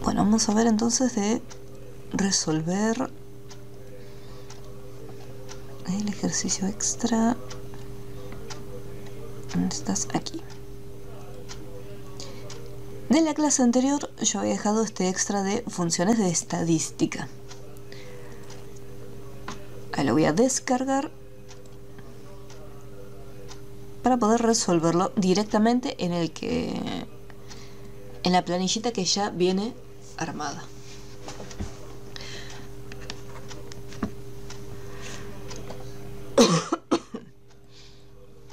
Bueno, vamos a ver entonces de resolver el ejercicio extra. ¿Dónde estás? Aquí. De la clase anterior yo había dejado este extra de funciones de estadística. Ahí lo voy a descargar para poder resolverlo directamente en la planillita que ya viene armada.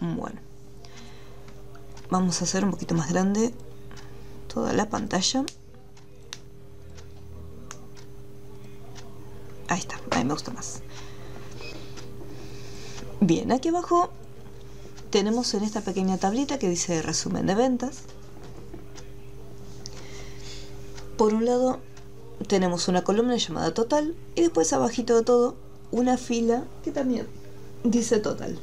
Bueno, vamos a hacer un poquito más grande toda la pantalla. Ahí está, ahí me gusta más. Bien, aquí abajo tenemos en esta pequeña tablita que dice resumen de ventas. Por un lado tenemos una columna llamada total y después abajito de todo una fila que también dice total.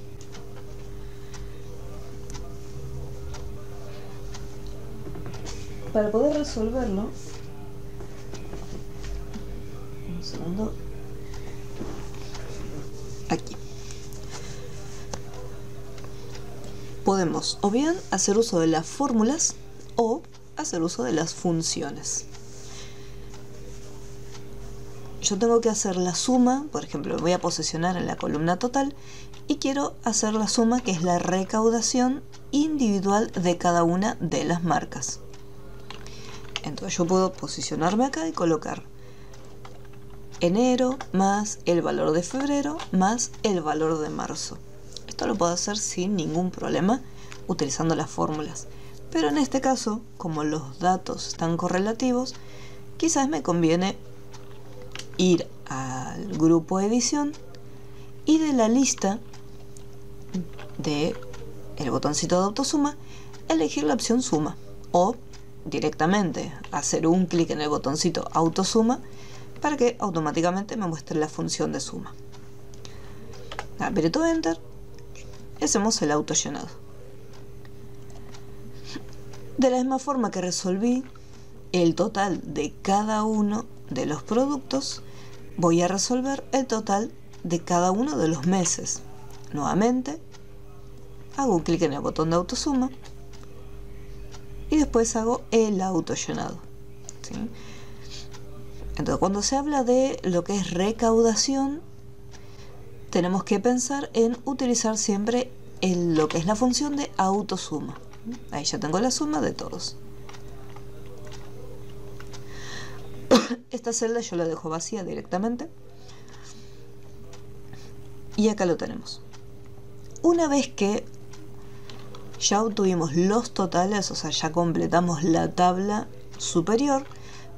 Para poder resolverlo, un segundo, aquí podemos o bien hacer uso de las fórmulas o hacer uso de las funciones. Yo tengo que hacer la suma, por ejemplo, me voy a posicionar en la columna total y quiero hacer la suma, que es la recaudación individual de cada una de las marcas. Entonces yo puedo posicionarme acá y colocar enero más el valor de febrero más el valor de marzo. Esto lo puedo hacer sin ningún problema utilizando las fórmulas. Pero en este caso, como los datos están correlativos, quizás me conviene ir al grupo edición y de la lista de el botoncito de autosuma elegir la opción suma o directamente hacer un clic en el botoncito autosuma para que automáticamente me muestre la función de suma. Aprieto enter y hacemos el auto llenado. De la misma forma que resolví el total de cada uno de los productos, voy a resolver el total de cada uno de los meses. Nuevamente hago un clic en el botón de autosuma y después hago el auto llenado, ¿sí? Entonces, cuando se habla de lo que es recaudación, tenemos que pensar en utilizar siempre lo que es la función de autosuma. Ahí ya tengo la suma de todos. Esta celda yo la dejo vacía directamente. Y acá lo tenemos. Una vez que ya obtuvimos los totales, o sea, ya completamos la tabla superior,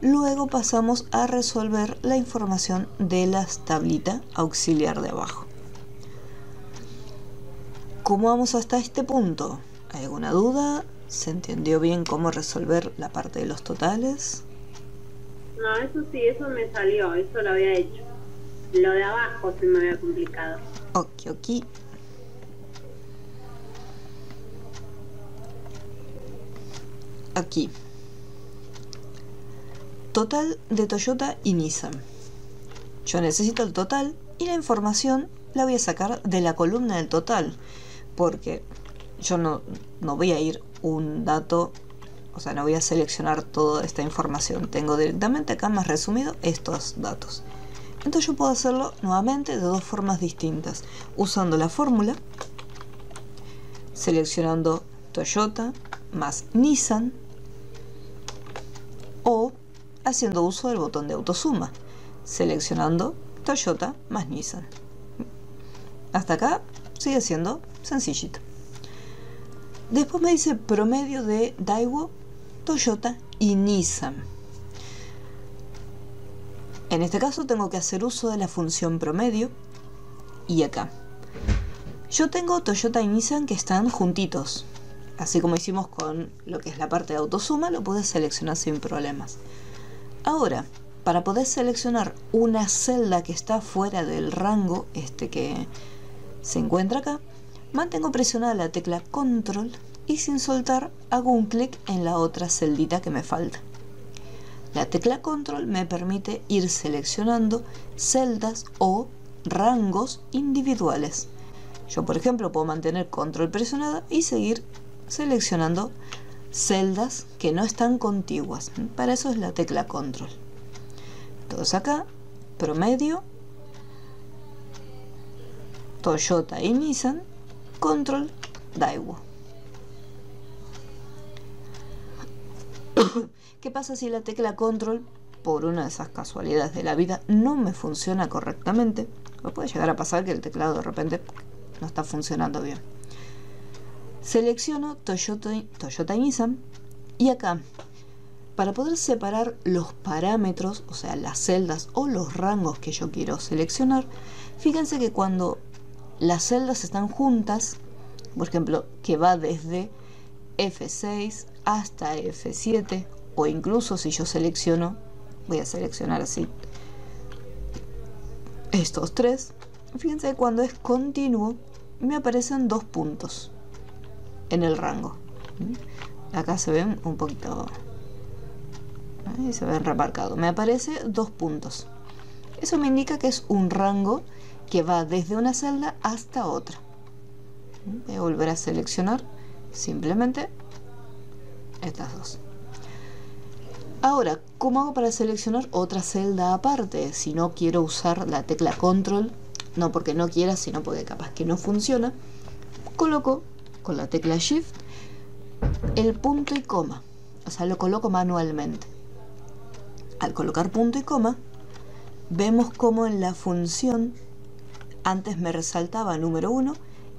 luego pasamos a resolver la información de la tablita auxiliar de abajo. ¿Cómo vamos hasta este punto? ¿Hay alguna duda? ¿Se entendió bien cómo resolver la parte de los totales? No, eso sí, eso me salió, eso lo había hecho. Lo de abajo se me había complicado. Ok. Aquí. Total de Toyota y Nissan. Yo necesito el total y la información la voy a sacar de la columna del total, porque yo no voy a ir un dato, o sea, no voy a seleccionar toda esta información. Tengo directamente acá más resumido estos datos. Entonces yo puedo hacerlo nuevamente de dos formas distintas, usando la fórmula, seleccionando Toyota más Nissan, o haciendo uso del botón de autosuma, seleccionando Toyota más Nissan. Hasta acá sigue siendo sencillito. Después me dice promedio de Daewoo, Toyota y Nissan. En este caso tengo que hacer uso de la función promedio y acá. Yo tengo Toyota y Nissan que están juntitos. Así como hicimos con lo que es la parte de autosuma, lo pude seleccionar sin problemas. Ahora, para poder seleccionar una celda que está fuera del rango que se encuentra acá, mantengo presionada la tecla control y sin soltar hago un clic en la otra celdita que me falta. La tecla control me permite ir seleccionando celdas o rangos individuales. Yo, por ejemplo, puedo mantener control presionada y seguir seleccionando celdas que no están contiguas. Para eso es la tecla control. Entonces acá, promedio, Toyota y Nissan, control, Daewoo. ¿Qué pasa si la tecla control, por una de esas casualidades de la vida, no me funciona correctamente? O puede llegar a pasar que el teclado de repente no está funcionando bien. Selecciono Toyota y Nissan y acá, para poder separar los parámetros, o sea, las celdas o los rangos que yo quiero seleccionar, fíjense que cuando las celdas están juntas, por ejemplo, que va desde F6 hasta F7, o incluso si yo selecciono, voy a seleccionar así estos tres, fíjense que cuando es continuo me aparecen 2 puntos en el rango. Acá se ven un poquito, ahí se ven remarcados, me aparece 2 puntos. Eso me indica que es un rango que va desde una celda hasta otra. Voy a volver a seleccionar simplemente estas dos. Ahora, ¿cómo hago para seleccionar otra celda aparte? Si no quiero usar la tecla control, no porque no quiera, sino porque capaz que no funciona, coloco con la tecla shift el punto y coma, o sea, lo coloco manualmente. Al colocar punto y coma, vemos como en la función antes me resaltaba número 1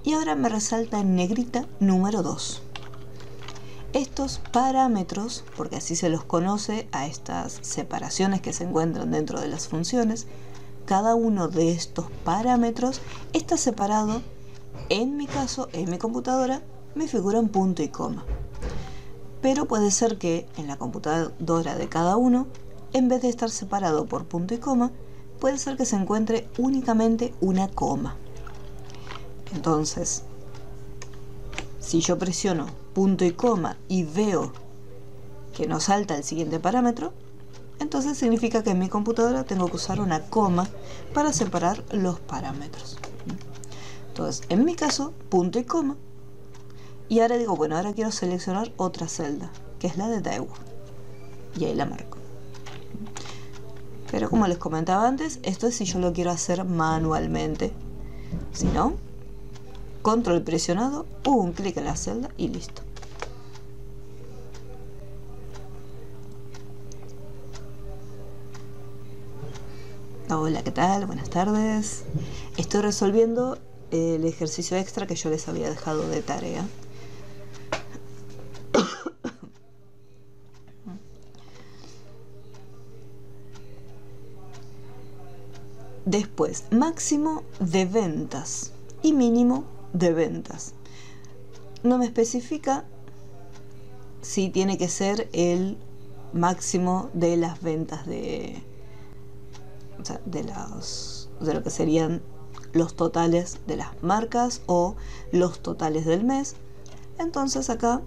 y ahora me resalta en negrita número 2. Estos parámetros, porque así se los conoce a estas separaciones que se encuentran dentro de las funciones, cada uno de estos parámetros está separado, en mi caso, en mi computadora, me figura un punto y coma. Pero puede ser que en la computadora de cada uno, en vez de estar separado por punto y coma, puede ser que se encuentre únicamente una coma. Entonces, si yo presiono punto y coma y veo que no salta el siguiente parámetro, entonces significa que en mi computadora tengo que usar una coma para separar los parámetros. Entonces, en mi caso, punto y coma. Y ahora digo, bueno, ahora quiero seleccionar otra celda, que es la de Daewoo. Y ahí la marco. Pero como les comentaba antes, esto es si yo lo quiero hacer manualmente. Si no, control presionado, un clic en la celda y listo. Hola, ¿qué tal? Buenas tardes. Estoy resolviendo el ejercicio extra que yo les había dejado de tarea. Después, máximo de ventas y mínimo de ventas. No me especifica si tiene que ser el máximo de las ventas de lo que serían los totales de las marcas o los totales del mes. Entonces acá,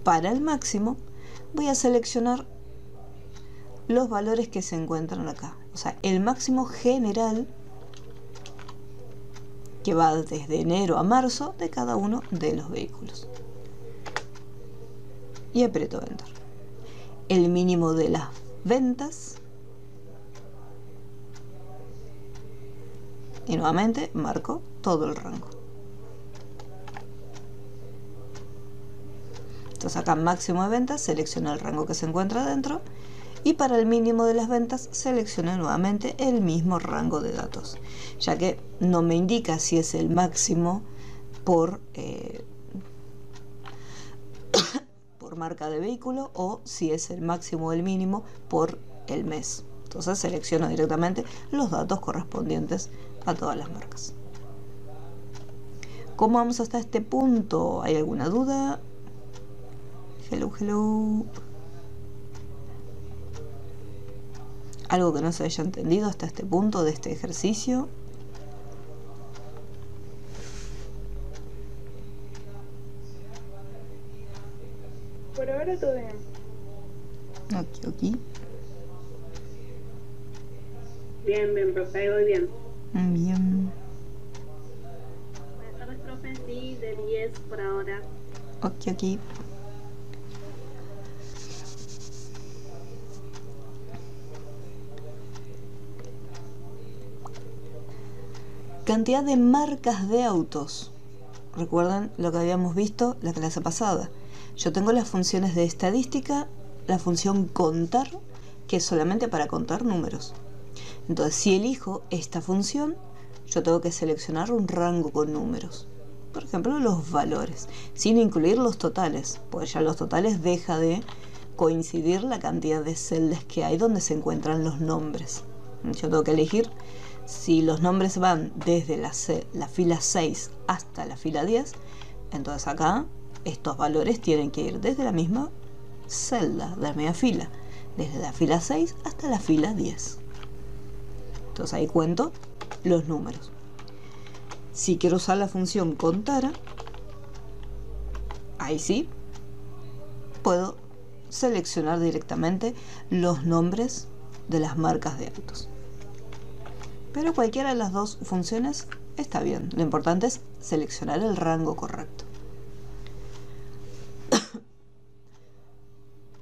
para el máximo, voy a seleccionar los valores que se encuentran acá. O sea, el máximo general que va desde enero a marzo de cada uno de los vehículos. Y aprieto Enter. El mínimo de las ventas. Y nuevamente marco todo el rango. Entonces acá máximo de ventas, selecciono el rango que se encuentra dentro. Y para el mínimo de las ventas selecciono nuevamente el mismo rango de datos, ya que no me indica si es el máximo por marca de vehículo o si es el máximo o el mínimo por el mes. Entonces selecciono directamente los datos correspondientes a todas las marcas. ¿Cómo vamos hasta este punto? ¿Hay alguna duda? Hello, hello. ¿Algo que no se haya entendido hasta este punto de este ejercicio? Por ahora todo bien. Aquí. Bien, bien, profe, ahí voy bien. Bien. Buenas tardes, profe, sí, de 10 por ahora. Aquí. Cantidad de marcas de autos. Recuerdan lo que habíamos visto la clase pasada. Yo tengo las funciones de estadística, la función contar, que es solamente para contar números. Entonces, si elijo esta función, yo tengo que seleccionar un rango con números. Por ejemplo, los valores, sin incluir los totales, pues ya los totales deja de coincidir la cantidad de celdas que hay donde se encuentran los nombres. Yo tengo que elegir si los nombres van desde la fila 6 hasta la fila 10, entonces acá estos valores tienen que ir desde la misma celda, de la misma fila, desde la fila 6 hasta la fila 10. Entonces ahí cuento los números. Si quiero usar la función contar, ahí sí puedo seleccionar directamente los nombres de las marcas de autos. Pero cualquiera de las dos funciones está bien. Lo importante es seleccionar el rango correcto.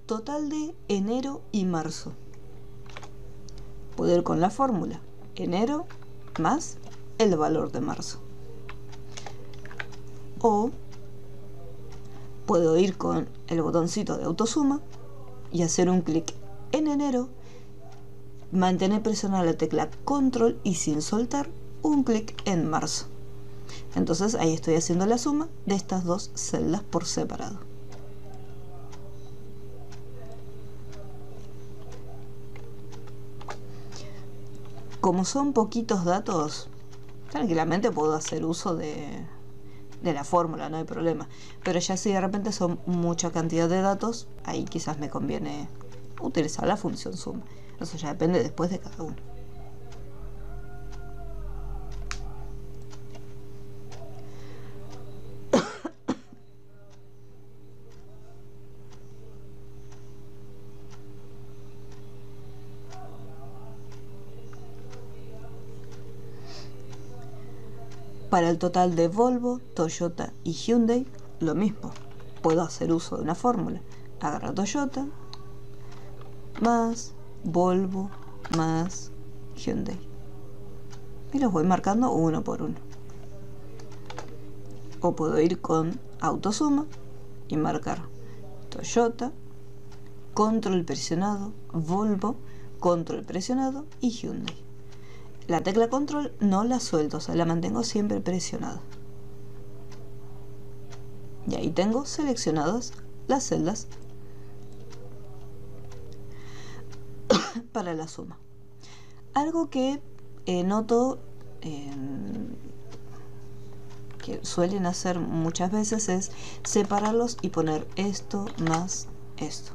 Total de enero y marzo. Puedo ir con la fórmula. Enero más el valor de marzo. O puedo ir con el botoncito de autosuma y hacer un clic en enero, mantener presionada la tecla control y sin soltar un clic en marzo. Entonces ahí estoy haciendo la suma de estas dos celdas por separado. Como son poquitos datos, tranquilamente puedo hacer uso de la fórmula, no hay problema. Pero ya si de repente son mucha cantidad de datos, ahí quizás me conviene utilizar la función suma. Eso ya depende después de cada uno. Para el total de Volvo, Toyota y Hyundai, lo mismo. Puedo hacer uso de una fórmula. Agarro Toyota más Volvo más Hyundai. Y los voy marcando uno por uno. O puedo ir con autosuma y marcar Toyota, control presionado, Volvo, control presionado y Hyundai. La tecla control no la suelto, o sea, la mantengo siempre presionada. Y ahí tengo seleccionadas las celdas para la suma. Algo que noto que suelen hacer muchas veces es separarlos y poner esto más esto.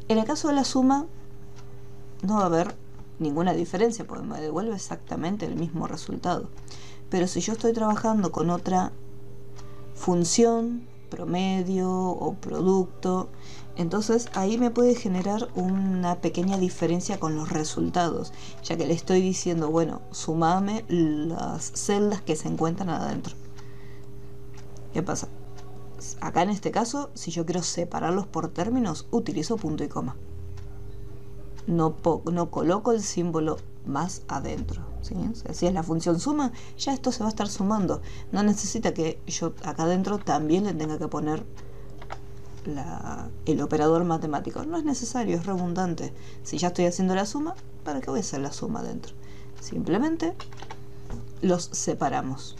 En el caso de la suma no va a haber ninguna diferencia porque me devuelve exactamente el mismo resultado. Pero si yo estoy trabajando con otra función, promedio o producto, entonces ahí me puede generar una pequeña diferencia con los resultados, ya que le estoy diciendo, bueno, sumame las celdas que se encuentran adentro. ¿Qué pasa? Acá en este caso, si yo quiero separarlos por términos, utilizo punto y coma. No coloco el símbolo más adentro, ¿sí? O sea, si es la función suma, ya esto se va a estar sumando. No necesita que yo acá adentro también le tenga que poner el operador matemático. No es necesario, es redundante. Si ya estoy haciendo la suma, ¿para qué voy a hacer la suma adentro? Simplemente los separamos.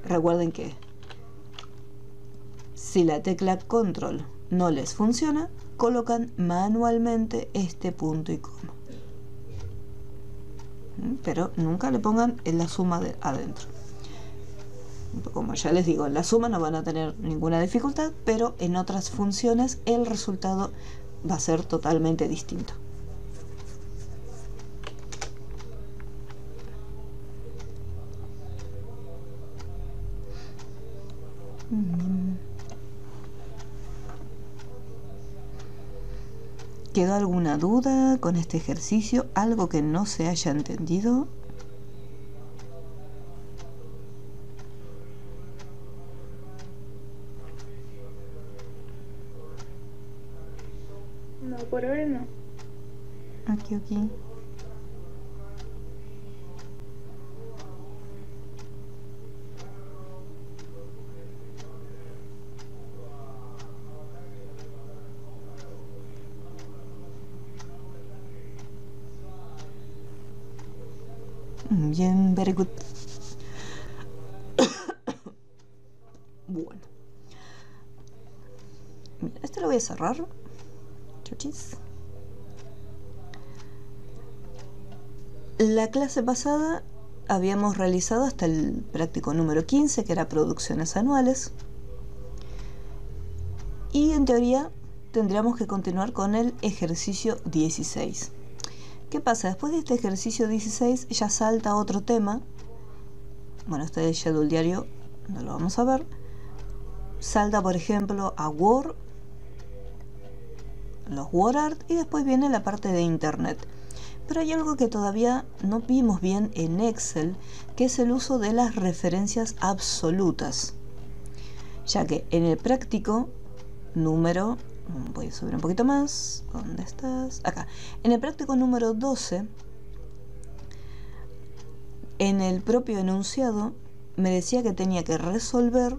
Recuerden que si la tecla control no les funciona, colocan manualmente este punto y coma. Pero nunca le pongan en la suma de adentro. Como ya les digo, en la suma no van a tener ninguna dificultad, pero en otras funciones el resultado va a ser totalmente distinto. ¿Quedó alguna duda con este ejercicio? ¿Algo que no se haya entendido? No, por ahora no. Aquí, aquí. Bien, very good. Bueno. Mira, este lo voy a cerrar. Chuchis. La clase pasada habíamos realizado hasta el práctico número 15, que era producciones anuales. Y en teoría tendríamos que continuar con el ejercicio 16. ¿Qué pasa? Después de este ejercicio 16 ya salta otro tema. Bueno, este de Schedule Diario no lo vamos a ver. Salta, por ejemplo, a Word, los WordArt, y después viene la parte de Internet. Pero hay algo que todavía no vimos bien en Excel, que es el uso de las referencias absolutas. Ya que en el práctico número... Voy a subir un poquito más. ¿Dónde estás? Acá. En el práctico número 12, en el propio enunciado, me decía que tenía que resolver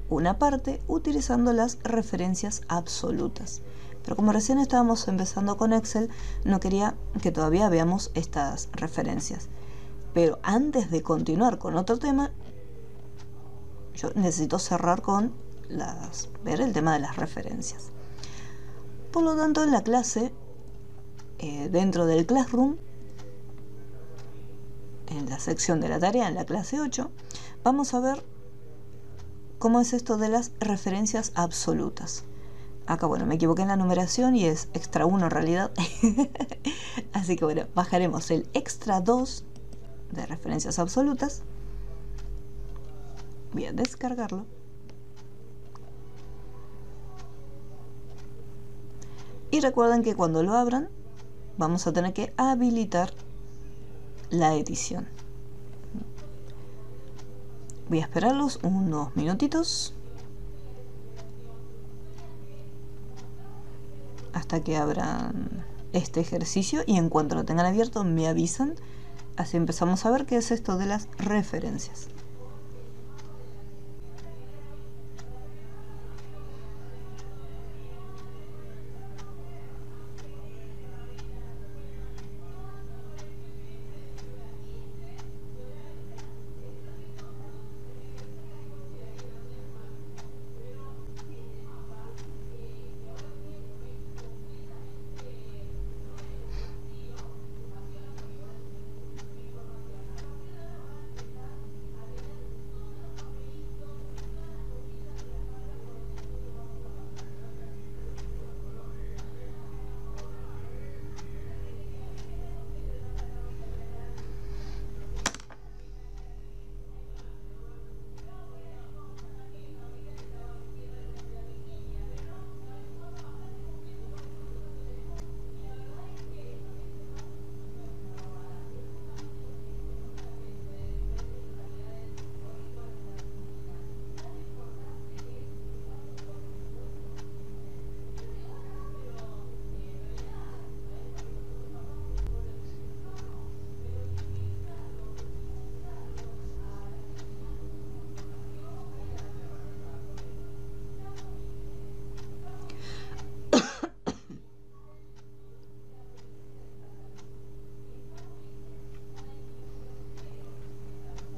una parte utilizando las referencias absolutas. Pero como recién estábamos empezando con Excel, no quería que todavía veamos estas referencias. Pero antes de continuar con otro tema, yo necesito cerrar con ver el tema de las referencias. Por lo tanto, en la clase, dentro del Classroom, en la sección de la tarea, en la clase 8, vamos a ver cómo es esto de las referencias absolutas. Acá, bueno, me equivoqué en la numeración y es extra 1 en realidad. Así que, bueno, bajaremos el extra 2 de referencias absolutas. Voy a descargarlo. Y recuerden que cuando lo abran, vamos a tener que habilitar la edición. Voy a esperarlos unos minutitos hasta que abran este ejercicio, y en cuanto lo tengan abierto me avisan, así empezamos a ver qué es esto de las referencias.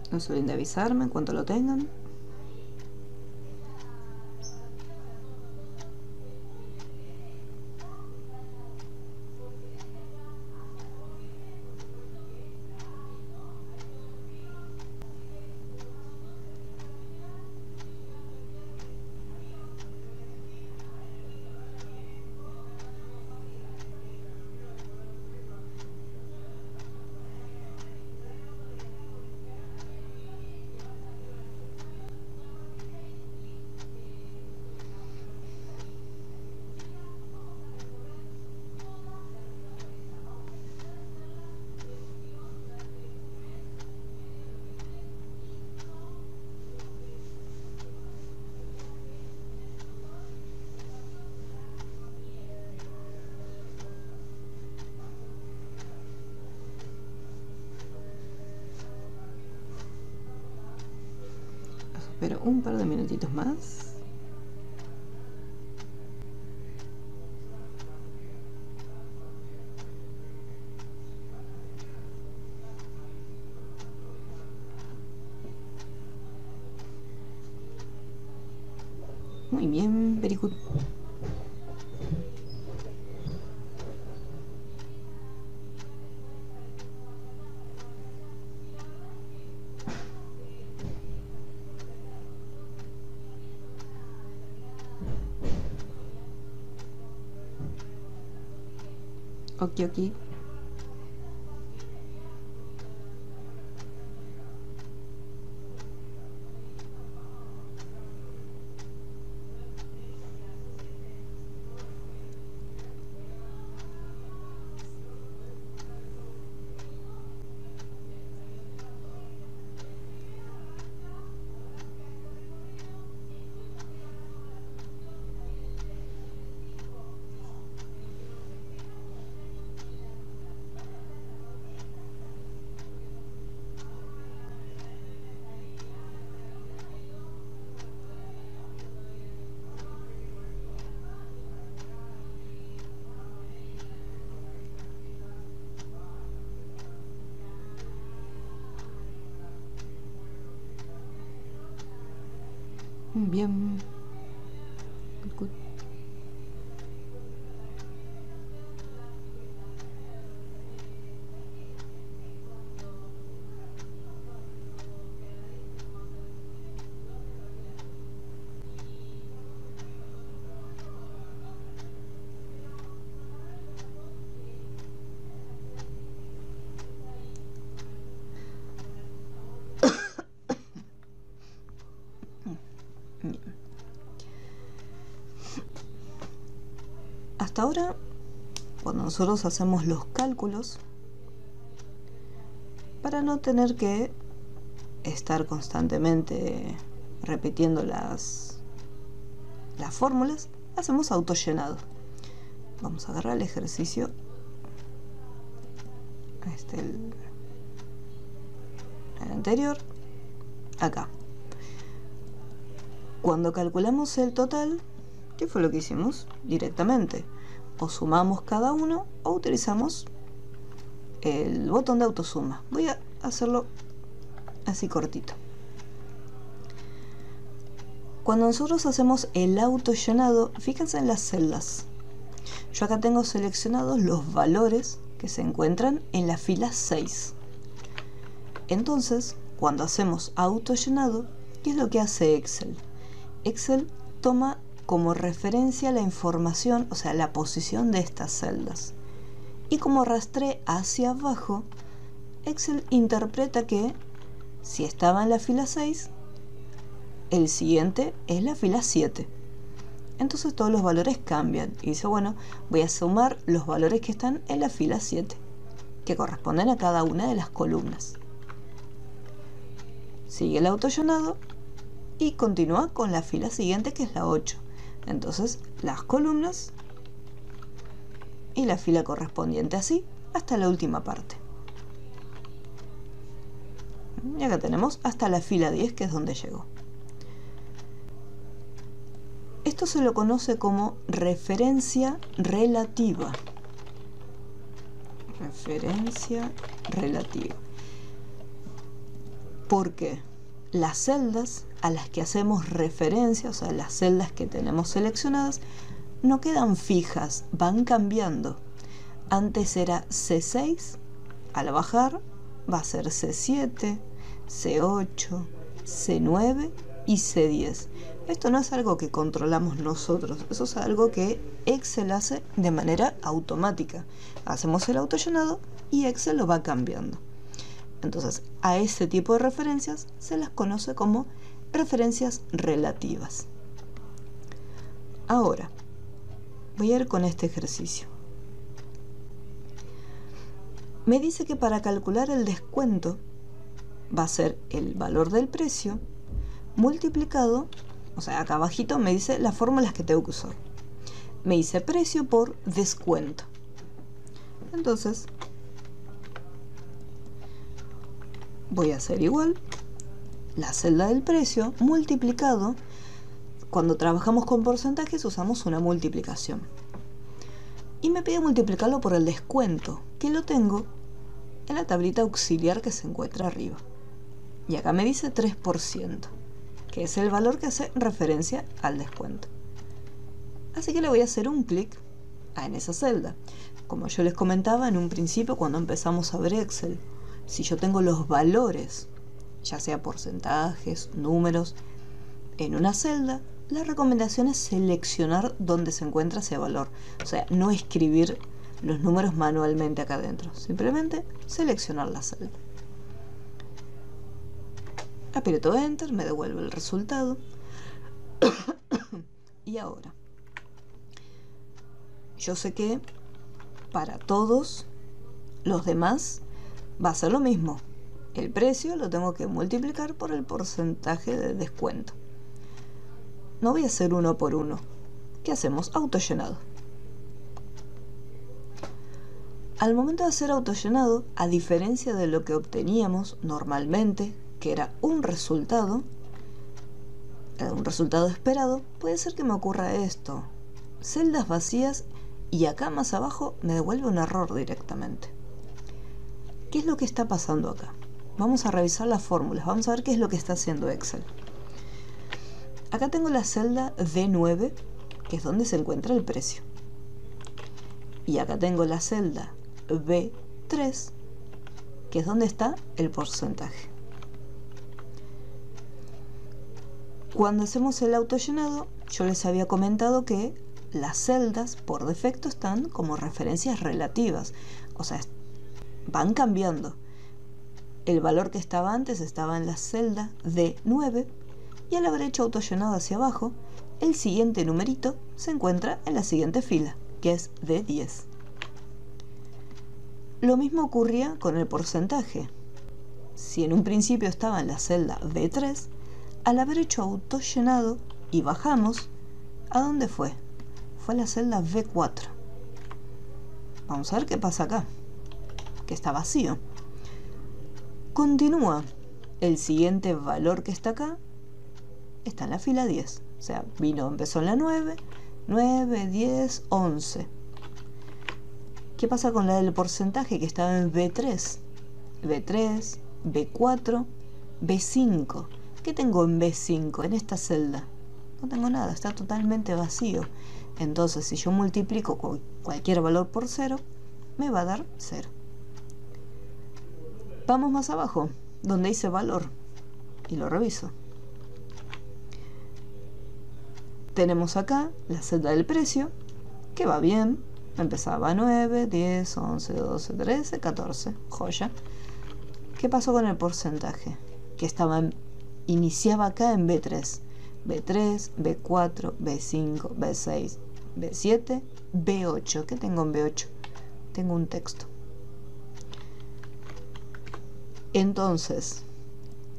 No se olviden de avisarme en cuanto lo tengan. Espero un par de minutitos más. Muy bien, very good. Ok, ok. Bien. Good, good. Bien. Hasta ahora, cuando nosotros hacemos los cálculos, para no tener que estar constantemente repitiendo las fórmulas, hacemos autollenado. Vamos a agarrar el ejercicio, el anterior, acá. Cuando calculamos el total, ¿qué fue lo que hicimos? Directamente, o sumamos cada uno o utilizamos el botón de autosuma. Voy a hacerlo así cortito. Cuando nosotros hacemos el autollenado, fíjense en las celdas. Yo acá tengo seleccionados los valores que se encuentran en la fila 6. Entonces, cuando hacemos autollenado, ¿qué es lo que hace Excel? Excel toma como referencia la información, o sea, la posición de estas celdas. Y como rastré hacia abajo, Excel interpreta que si estaba en la fila 6, el siguiente es la fila 7. Entonces todos los valores cambian. Y dice, bueno, voy a sumar los valores que están en la fila 7, que corresponden a cada una de las columnas. Sigue el autollenado y continúa con la fila siguiente, que es la 8. Entonces las columnas y la fila correspondiente, así hasta la última parte. Y acá tenemos hasta la fila 10, que es donde llegó. Esto se lo conoce como referencia relativa. Referencia relativa. Porque las celdas a las que hacemos referencia, o sea, las celdas que tenemos seleccionadas, no quedan fijas, van cambiando. Antes era C6, al bajar va a ser C7, C8, C9 y C10. Esto no es algo que controlamos nosotros, eso es algo que Excel hace de manera automática. Hacemos el autollenado y Excel lo va cambiando. Entonces, a este tipo de referencias se las conoce como referencias relativas. Ahora, voy a ir con este ejercicio. Me dice que para calcular el descuento va a ser el valor del precio multiplicado, o sea, acá abajito me dice las fórmulas que tengo que usar. Me dice precio por descuento. Entonces, voy a hacer igual la celda del precio multiplicado. Cuando trabajamos con porcentajes usamos una multiplicación. Y me pide multiplicarlo por el descuento, que lo tengo en la tablita auxiliar que se encuentra arriba. Y acá me dice 3%, que es el valor que hace referencia al descuento. Así que le voy a hacer un clic en esa celda. Como yo les comentaba en un principio cuando empezamos a ver Excel, si yo tengo los valores, ya sea porcentajes, números, en una celda, la recomendación es seleccionar dónde se encuentra ese valor. O sea, no escribir los números manualmente acá adentro. Simplemente seleccionar la celda. Aprieto Enter, me devuelve el resultado. Y ahora, yo sé que para todos los demás va a ser lo mismo. El precio lo tengo que multiplicar por el porcentaje de descuento. No voy a hacer uno por uno. ¿Qué hacemos? Autollenado. Al momento de hacer autollenado, a diferencia de lo que obteníamos normalmente, que era un resultado esperado, puede ser que me ocurra esto. Celdas vacías y acá más abajo me devuelve un error directamente. ¿Qué es lo que está pasando acá? Vamos a revisar las fórmulas, vamos a ver qué es lo que está haciendo Excel. Acá tengo la celda D9, que es donde se encuentra el precio. Y acá tengo la celda B3, que es donde está el porcentaje. Cuando hacemos el autollenado, yo les había comentado que las celdas por defecto están como referencias relativas. O sea, van cambiando. El valor que estaba antes estaba en la celda D9. Y al haber hecho autollenado hacia abajo, el siguiente numerito se encuentra en la siguiente fila, que es D10. Lo mismo ocurría con el porcentaje. Si en un principio estaba en la celda B3, al haber hecho autollenado y bajamos, ¿a dónde fue? Fue a la celda B4. Vamos a ver qué pasa acá, que está vacío. Continúa. El siguiente valor que está acá está en la fila 10. O sea, empezó en la 9, 10, 11. ¿Qué pasa con la del porcentaje que estaba en B3? B3, B4, B5. ¿Qué tengo en B5, en esta celda? No tengo nada, está totalmente vacío. Entonces, si yo multiplico cualquier valor por 0, me va a dar 0. Vamos más abajo, donde dice valor, y lo reviso. Tenemos acá la celda del precio, que va bien. Empezaba a 9, 10, 11, 12, 13, 14. Joya. ¿Qué pasó con el porcentaje? Que iniciaba acá en B3. B3, B4, B5, B6, B7, B8. ¿Qué tengo en B8? Tengo un texto. Entonces,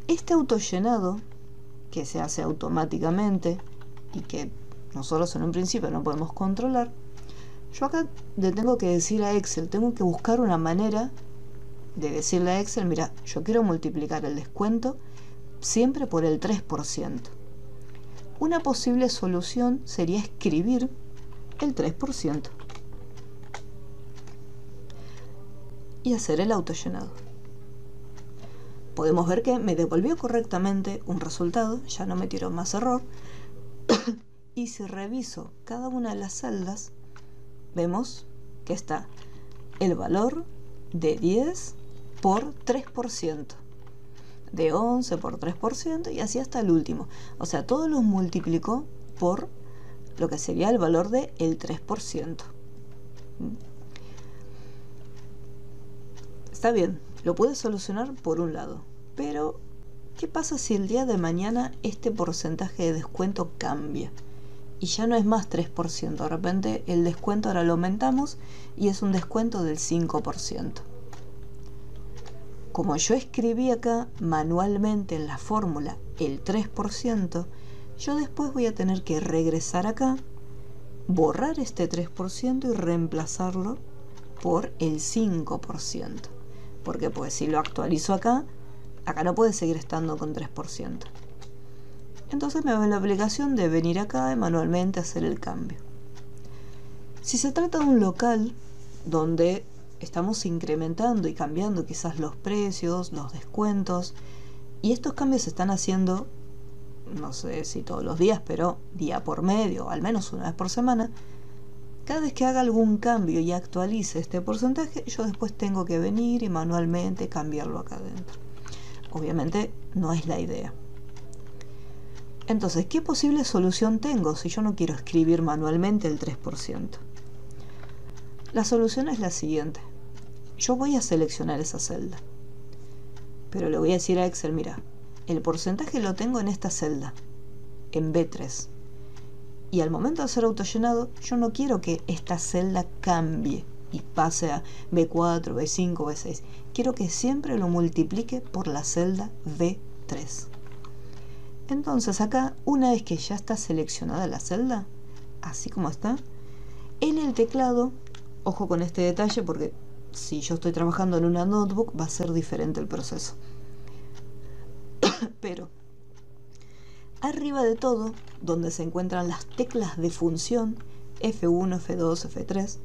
este autollenado, que se hace automáticamente y que nosotros en un principio no podemos controlar, yo acá le tengo que decir a Excel, tengo que buscar una manera de decirle a Excel, mira, yo quiero multiplicar el descuento siempre por el 3%. Una posible solución sería escribir el 3% y hacer el autollenado. Podemos ver que me devolvió correctamente un resultado, ya no me tiró más error. Y si reviso cada una de las celdas, vemos que está el valor de 10 por 3%, de 11 por 3% y así hasta el último. O sea, todo lo multiplicó por lo que sería el valor del 3%. Está bien, lo puede solucionar por un lado, pero ¿qué pasa si el día de mañana este porcentaje de descuento cambia? Y ya no es más 3%, de repente el descuento ahora lo aumentamos y es un descuento del 5%. Como yo escribí acá manualmente en la fórmula el 3%, yo después voy a tener que regresar acá, borrar este 3% y reemplazarlo por el 5%. Porque pues si lo actualizo acá, Acá no puede seguir estando con 3%. Entonces me veo en la obligación de venir acá y manualmente hacer el cambio. Si se trata de un local donde estamos incrementando y cambiando quizás los precios, los descuentos, y estos cambios se están haciendo, no sé si todos los días, pero día por medio, al menos una vez por semana, cada vez que haga algún cambio y actualice este porcentaje, yo después tengo que venir y manualmente cambiarlo acá adentro. Obviamente no es la idea. Entonces, ¿qué posible solución tengo si yo no quiero escribir manualmente el 3%? La solución es la siguiente. Yo voy a seleccionar esa celda, pero le voy a decir a Excel, mira, el porcentaje lo tengo en esta celda, en B3. Y al momento de hacer autollenado, yo no quiero que esta celda cambie y pase a B4, B5, B6. Quiero que siempre lo multiplique por la celda B3. Entonces acá, una vez que ya está seleccionada la celda, así como está, en el teclado, ojo con este detalle porque si yo estoy trabajando en una notebook va a ser diferente el proceso. Pero arriba de todo, donde se encuentran las teclas de función F1, F2, F3,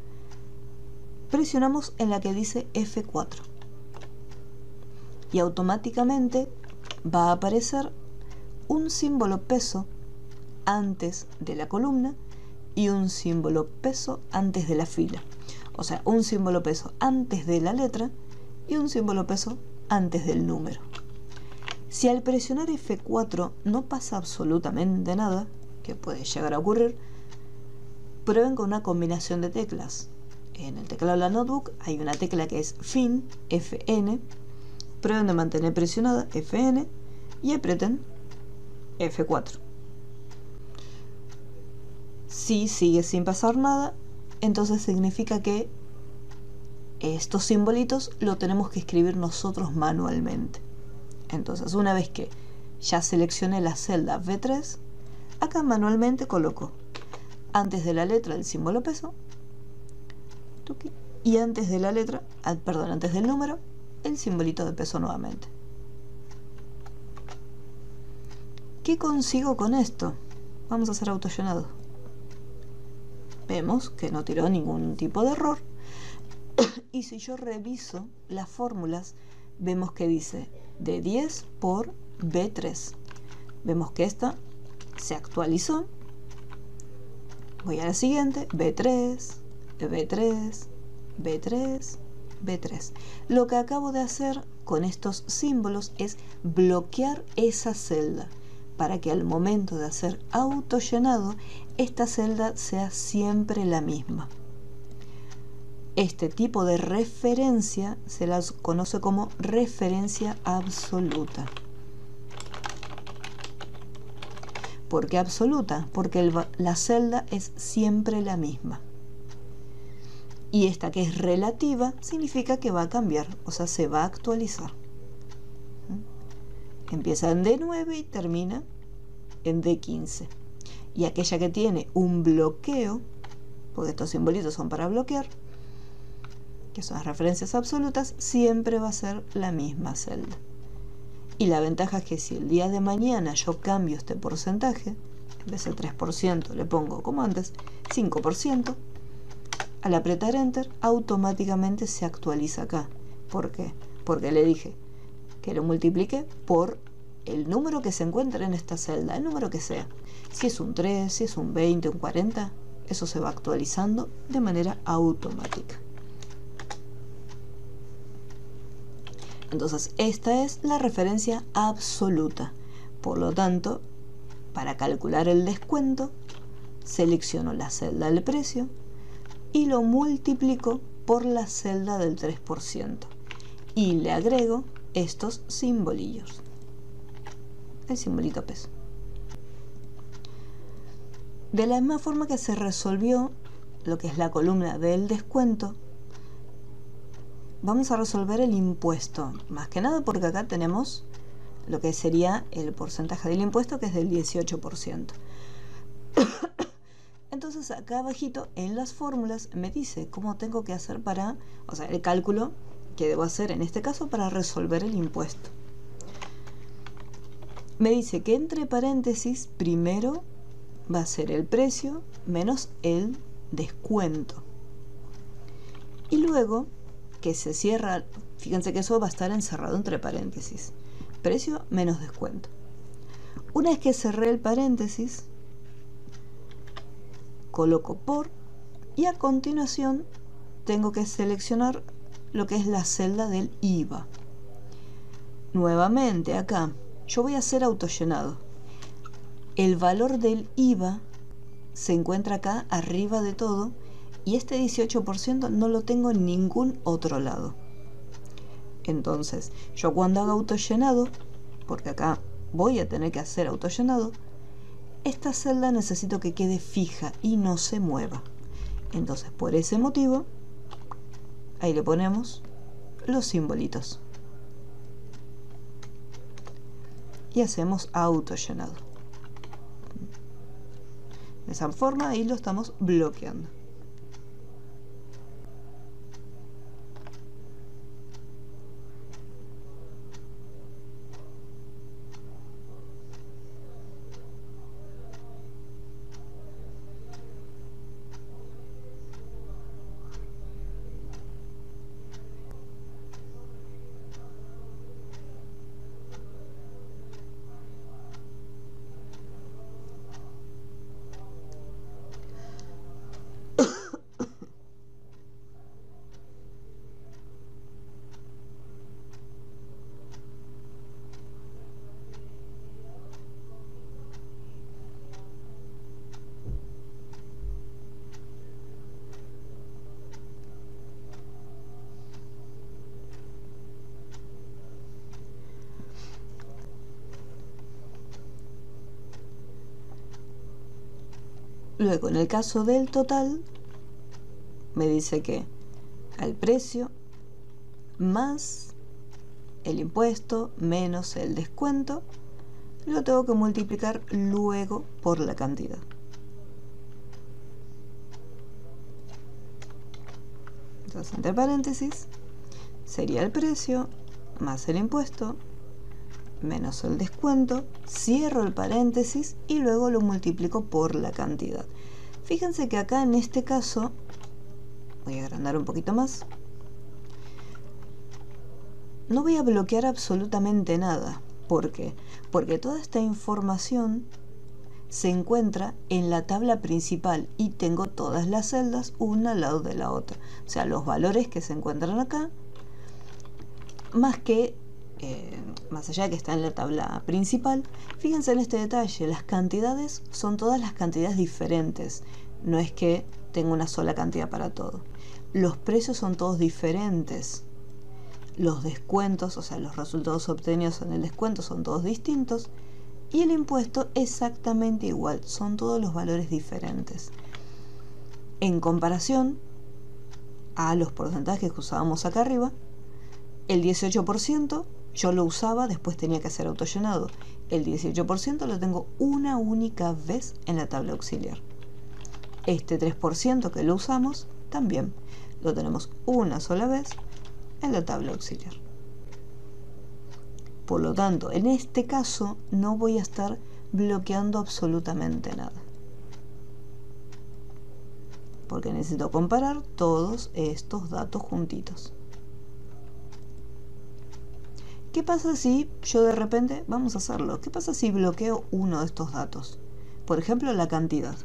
presionamos en la que dice F4 y automáticamente va a aparecer un símbolo peso antes de la columna y un símbolo peso antes de la fila. O sea, un símbolo peso antes de la letra y un símbolo peso antes del número. Si al presionar F4 no pasa absolutamente nada, que puede llegar a ocurrir, prueben con una combinación de teclas. En el teclado de la notebook hay una tecla que es Fin, Fn. Prueben de mantener presionada Fn y aprieten F4. Si sigue sin pasar nada, entonces significa que estos simbolitos lo tenemos que escribir nosotros manualmente. Entonces, una vez que ya seleccioné la celda B3, acá manualmente coloco antes de la letra el símbolo peso y antes de la letra, antes del número, el simbolito de peso nuevamente. ¿Qué consigo con esto? Vamos a hacer autollenado. Vemos que no tiró ningún tipo de error. Y si yo reviso las fórmulas, vemos que dice de 10 por B3. Vemos que esta se actualizó. Voy a la siguiente, B3, B3, B3, B3. Lo que acabo de hacer con estos símbolos es bloquear esa celda para que al momento de hacer autollenado esta celda sea siempre la misma. Este tipo de referencia se la conoce como referencia absoluta. ¿Por qué absoluta? Porque la celda es siempre la misma. Y esta que es relativa significa que va a cambiar, o sea, se va a actualizar. Empieza en D9 y termina en D15. Y aquella que tiene un bloqueo, porque estos simbolitos son para bloquear, que son las referencias absolutas, siempre va a ser la misma celda. Y la ventaja es que si el día de mañana yo cambio este porcentaje, en vez de 3% le pongo como antes, 5%, al apretar Enter automáticamente se actualiza acá. ¿Por qué? Porque le dije que lo multiplique por el número que se encuentra en esta celda, el número que sea. Si es un 3, si es un 20, un 40, eso se va actualizando de manera automática. Entonces, esta es la referencia absoluta. Por lo tanto, para calcular el descuento, selecciono la celda del precio y lo multiplico por la celda del 3%. Y le agrego estos simbolillos. El simbolito peso. De la misma forma que se resolvió lo que es la columna del descuento, vamos a resolver el impuesto. Más que nada porque acá tenemos lo que sería el porcentaje del impuesto, que es del 18%. Entonces acá abajito en las fórmulas me dice cómo tengo que hacer para, o sea, el cálculo que debo hacer en este caso para resolver el impuesto. me dice que entre paréntesis primero va a ser el precio menos el descuento. Y luego que se cierra, fíjense que eso va a estar encerrado entre paréntesis. Precio menos descuento. Una vez que cerré el paréntesis, coloco por y a continuación tengo que seleccionar lo que es la celda del IVA. Nuevamente acá yo voy a hacer autollenado. El valor del IVA se encuentra acá arriba de todo y este 18% no lo tengo en ningún otro lado. Entonces yo cuando haga autollenado, porque acá voy a tener que hacer autollenado, esta celda necesito que quede fija y no se mueva. Entonces por ese motivo ahí le ponemos los simbolitos y hacemos autollenado. De esa forma ahí lo estamos bloqueando. Luego, en el caso del total, me dice que al precio más el impuesto menos el descuento lo tengo que multiplicar luego por la cantidad. Entonces, entre paréntesis, sería el precio más el impuesto menos el descuento, cierro el paréntesis y luego lo multiplico por la cantidad. Fíjense que acá en este caso, voy a agrandar un poquito más, no voy a bloquear absolutamente nada. ¿Por qué? Porque toda esta información se encuentra en la tabla principal y tengo todas las celdas una al lado de la otra. O sea, los valores que se encuentran acá, más allá que está en la tabla principal, fíjense en este detalle, las cantidades son todas las cantidades diferentes, no es que tengo una sola cantidad para todo. Los precios son todos diferentes, los descuentos, o sea, los resultados obtenidos en el descuento son todos distintos y el impuesto exactamente igual, son todos los valores diferentes. En comparación a los porcentajes que usábamos acá arriba, el 18% yo lo usaba, después tenía que hacer autollenado. El 18% lo tengo una única vez en la tabla auxiliar. Este 3% que lo usamos, también lo tenemos una sola vez en la tabla auxiliar. Por lo tanto, en este caso no voy a estar bloqueando absolutamente nada, porque necesito comparar todos estos datos juntitos. ¿Qué pasa si yo de repente, vamos a hacerlo, qué pasa si bloqueo uno de estos datos? Por ejemplo, la cantidad.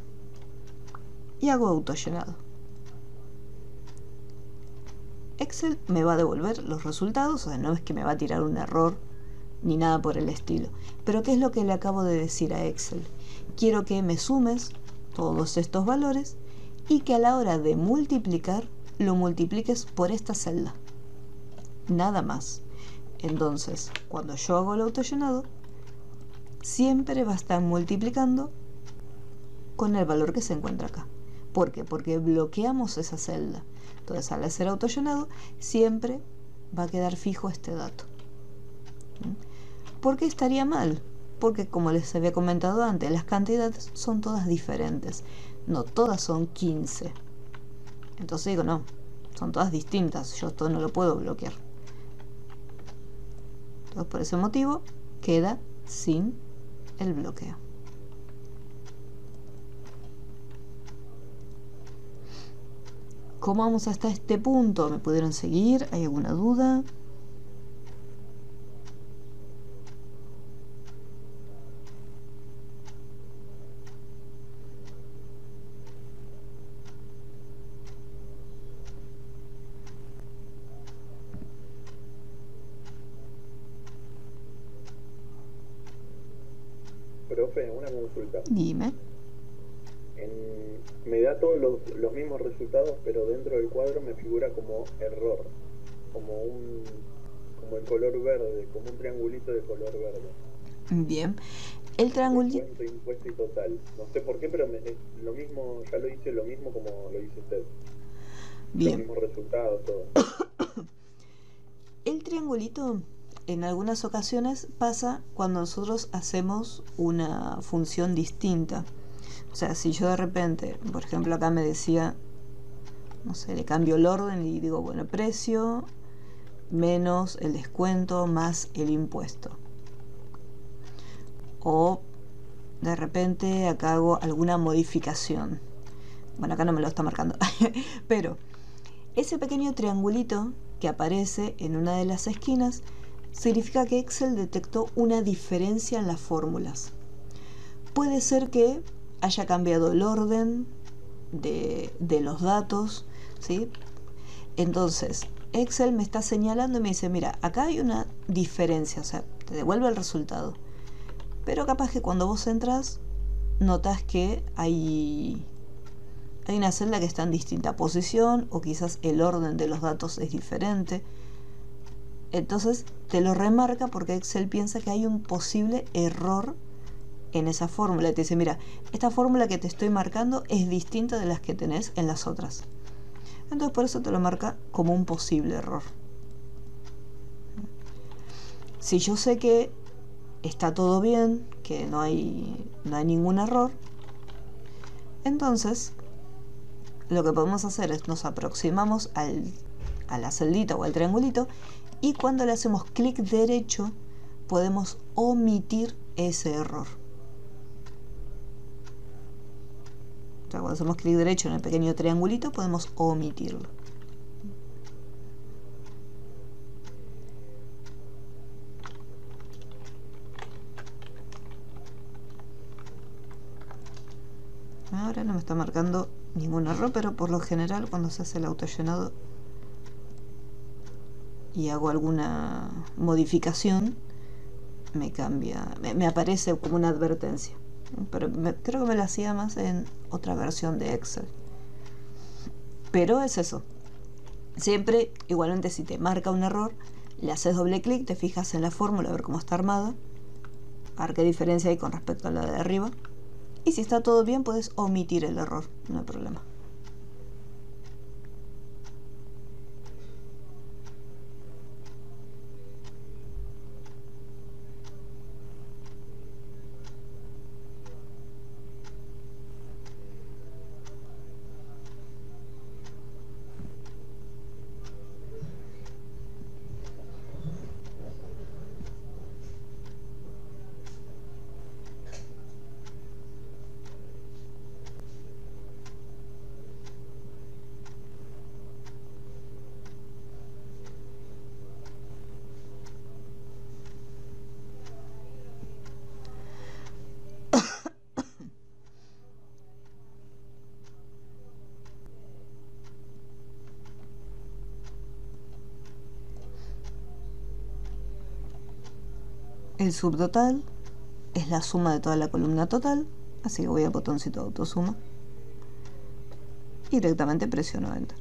Y hago autollenado. Excel me va a devolver los resultados, o sea, no es que me va a tirar un error ni nada por el estilo. Pero ¿qué es lo que le acabo de decir a Excel? Quiero que me sumes todos estos valores y que a la hora de multiplicar, lo multipliques por esta celda. Nada más. Entonces, cuando yo hago el autollenado, siempre va a estar multiplicando con el valor que se encuentra acá. ¿Por qué? Porque bloqueamos esa celda. Entonces, al hacer autollenado, siempre va a quedar fijo este dato. ¿Por qué estaría mal? Porque, como les había comentado antes, las cantidades son todas diferentes. No todas son 15. Entonces digo, no, son todas distintas. Yo esto no lo puedo bloquear. Entonces, por ese motivo queda sin el bloqueo. ¿Cómo vamos hasta este punto? ¿Me pudieron seguir? ¿Hay alguna duda? Profe, una consulta. Dime. Me da todos los mismos resultados, pero dentro del cuadro me figura como error, como el color verde, como un triangulito de color verde. Bien. El triangulito... Descuento, impuesto y total. No sé por qué, pero es lo mismo, ya lo hice lo mismo como lo hizo usted. Bien. Los mismos resultados, todo. El triangulito en algunas ocasiones pasa cuando nosotros hacemos una función distinta. O sea, si yo de repente, por ejemplo, acá me decía, no sé, le cambio el orden y digo, bueno, precio menos el descuento más el impuesto. O de repente acá hago alguna modificación. Bueno, acá no me lo está marcando. Pero ese pequeño triangulito que aparece en una de las esquinas significa que Excel detectó una diferencia en las fórmulas. Puede ser que haya cambiado el orden de los datos, ¿sí? Entonces, Excel me está señalando y me dice, mira, acá hay una diferencia, o sea, te devuelve el resultado. Pero capaz que cuando vos entras, notas que hay una celda que está en distinta posición, o quizás el orden de los datos es diferente. Entonces te lo remarca porque Excel piensa que hay un posible error en esa fórmula. Te dice, mira, esta fórmula que te estoy marcando es distinta de las que tenés en las otras. Entonces por eso te lo marca como un posible error. Si yo sé que está todo bien, que no hay ningún error, entonces lo que podemos hacer es nos aproximamos a la celdita o al triangulito, y cuando le hacemos clic derecho podemos omitir ese error. O sea, cuando hacemos clic derecho en el pequeño triangulito podemos omitirlo. Ahora no me está marcando ningún error, pero por lo general cuando se hace el autollenado y hago alguna modificación, me cambia, me aparece como una advertencia. Pero creo que me lo hacía más en otra versión de Excel. Pero es eso. Siempre, igualmente, si te marca un error, le haces doble clic, te fijas en la fórmula a ver cómo está armada, a ver qué diferencia hay con respecto a la de arriba. Y si está todo bien, puedes omitir el error, no hay problema. El subtotal es la suma de toda la columna total, así que voy al botoncito de autosuma y directamente presiono Enter.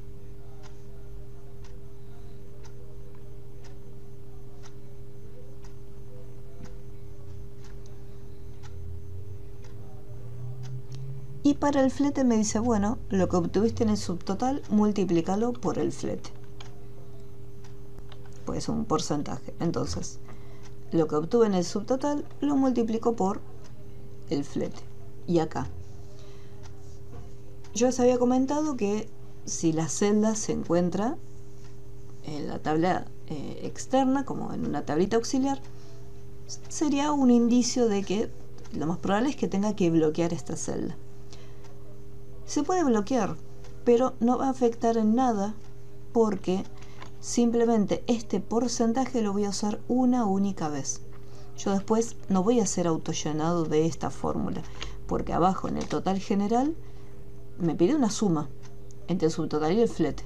Y para el flete me dice, bueno, lo que obtuviste en el subtotal, multiplícalo por el flete. Pues un porcentaje. Entonces, lo que obtuve en el subtotal lo multiplico por el flete. Y acá yo les había comentado que si la celda se encuentra en la tabla externa, como en una tablita auxiliar, sería un indicio de que lo más probable es que tenga que bloquear esta celda. Se puede bloquear, pero no va a afectar en nada porque simplemente este porcentaje lo voy a usar una única vez. Yo después no voy a hacer autollenado de esta fórmula, porque abajo en el total general me pide una suma entre el subtotal y el flete.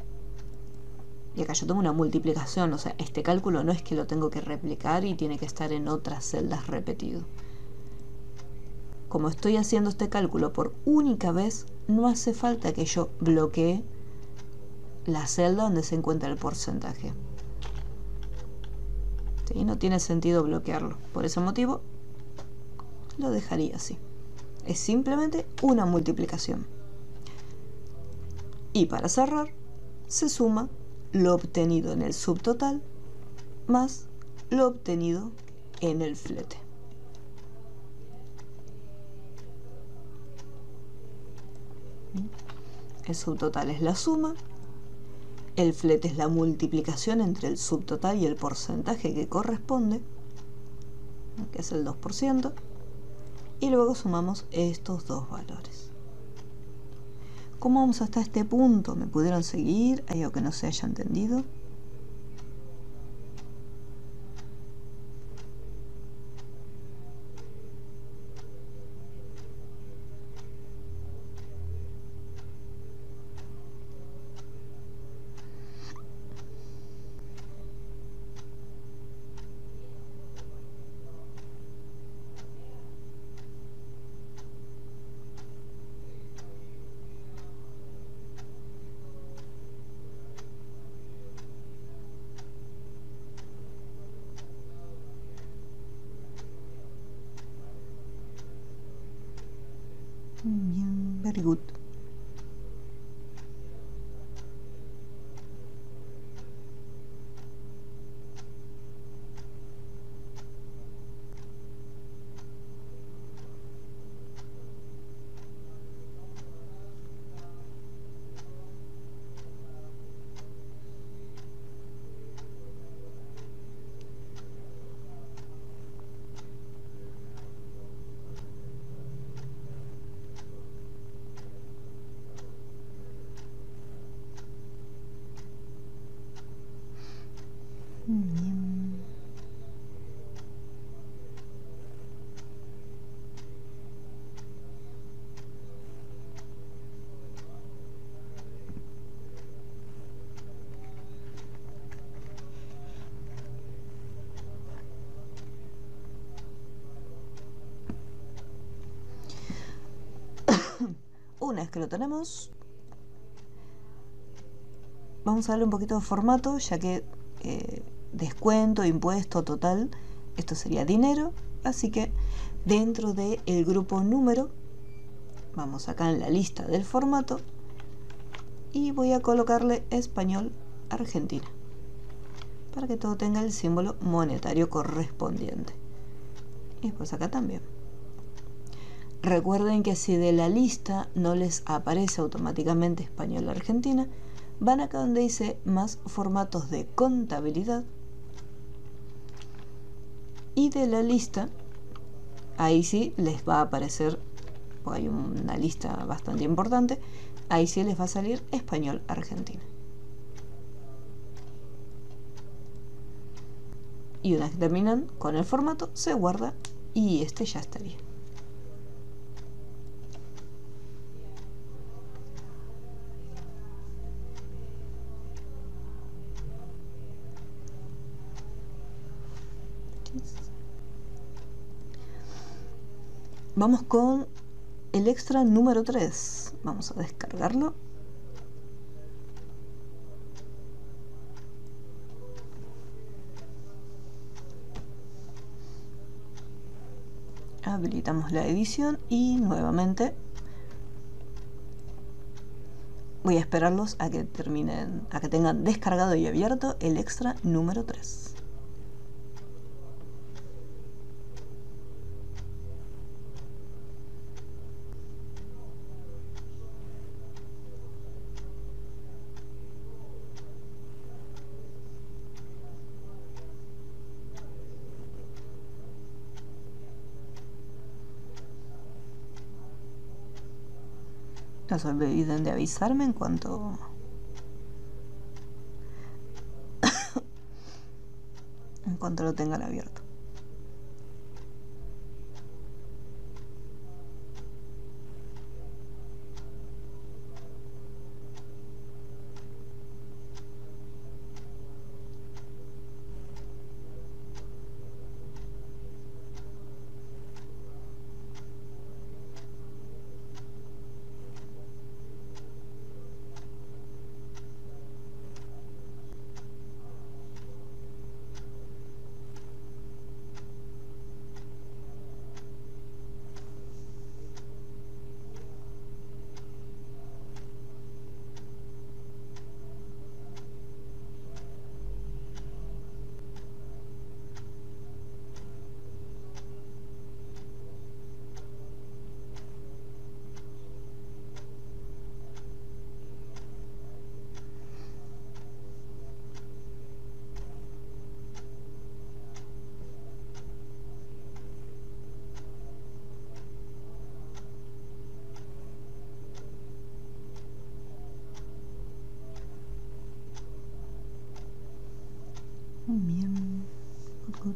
Y acá yo tengo una multiplicación, o sea, este cálculo no es que lo tengo que replicar y tiene que estar en otras celdas repetido. Como estoy haciendo este cálculo por única vez, no hace falta que yo bloquee la celda donde se encuentra el porcentaje. ¿Sí? No tiene sentido bloquearlo. Por ese motivo, lo dejaría así. Es simplemente una multiplicación. Y para cerrar, se suma lo obtenido en el subtotal más lo obtenido en el flete. El subtotal es la suma, el flete es la multiplicación entre el subtotal y el porcentaje que corresponde, que es el 2%, y luego sumamos estos dos valores. ¿Cómo vamos hasta este punto? ¿Me pudieron seguir? ¿Hay algo que no se haya entendido? Bien, very good. Bien. Una vez que lo tenemos, vamos a darle un poquito de formato, ya que descuento, impuesto, total, esto sería dinero, así que dentro del grupo número, vamos acá en la lista del formato y voy a colocarle español Argentina, para que todo tenga el símbolo monetario correspondiente. Y después acá también. Recuerden que si de la lista no les aparece automáticamente español Argentina, van acá donde dice más formatos de contabilidad y de la lista, ahí sí les va a aparecer, pues hay una lista bastante importante, ahí sí les va a salir español Argentina. Y una vez que terminan con el formato, se guarda y este ya estaría. Vamos con el extra número 3. Vamos a descargarlo. Habilitamos la edición y nuevamente voy a esperarlos a que terminen, a que tengan descargado y abierto el extra número 3. No se olviden de avisarme en cuanto lo tengan abierto. Bien. Good.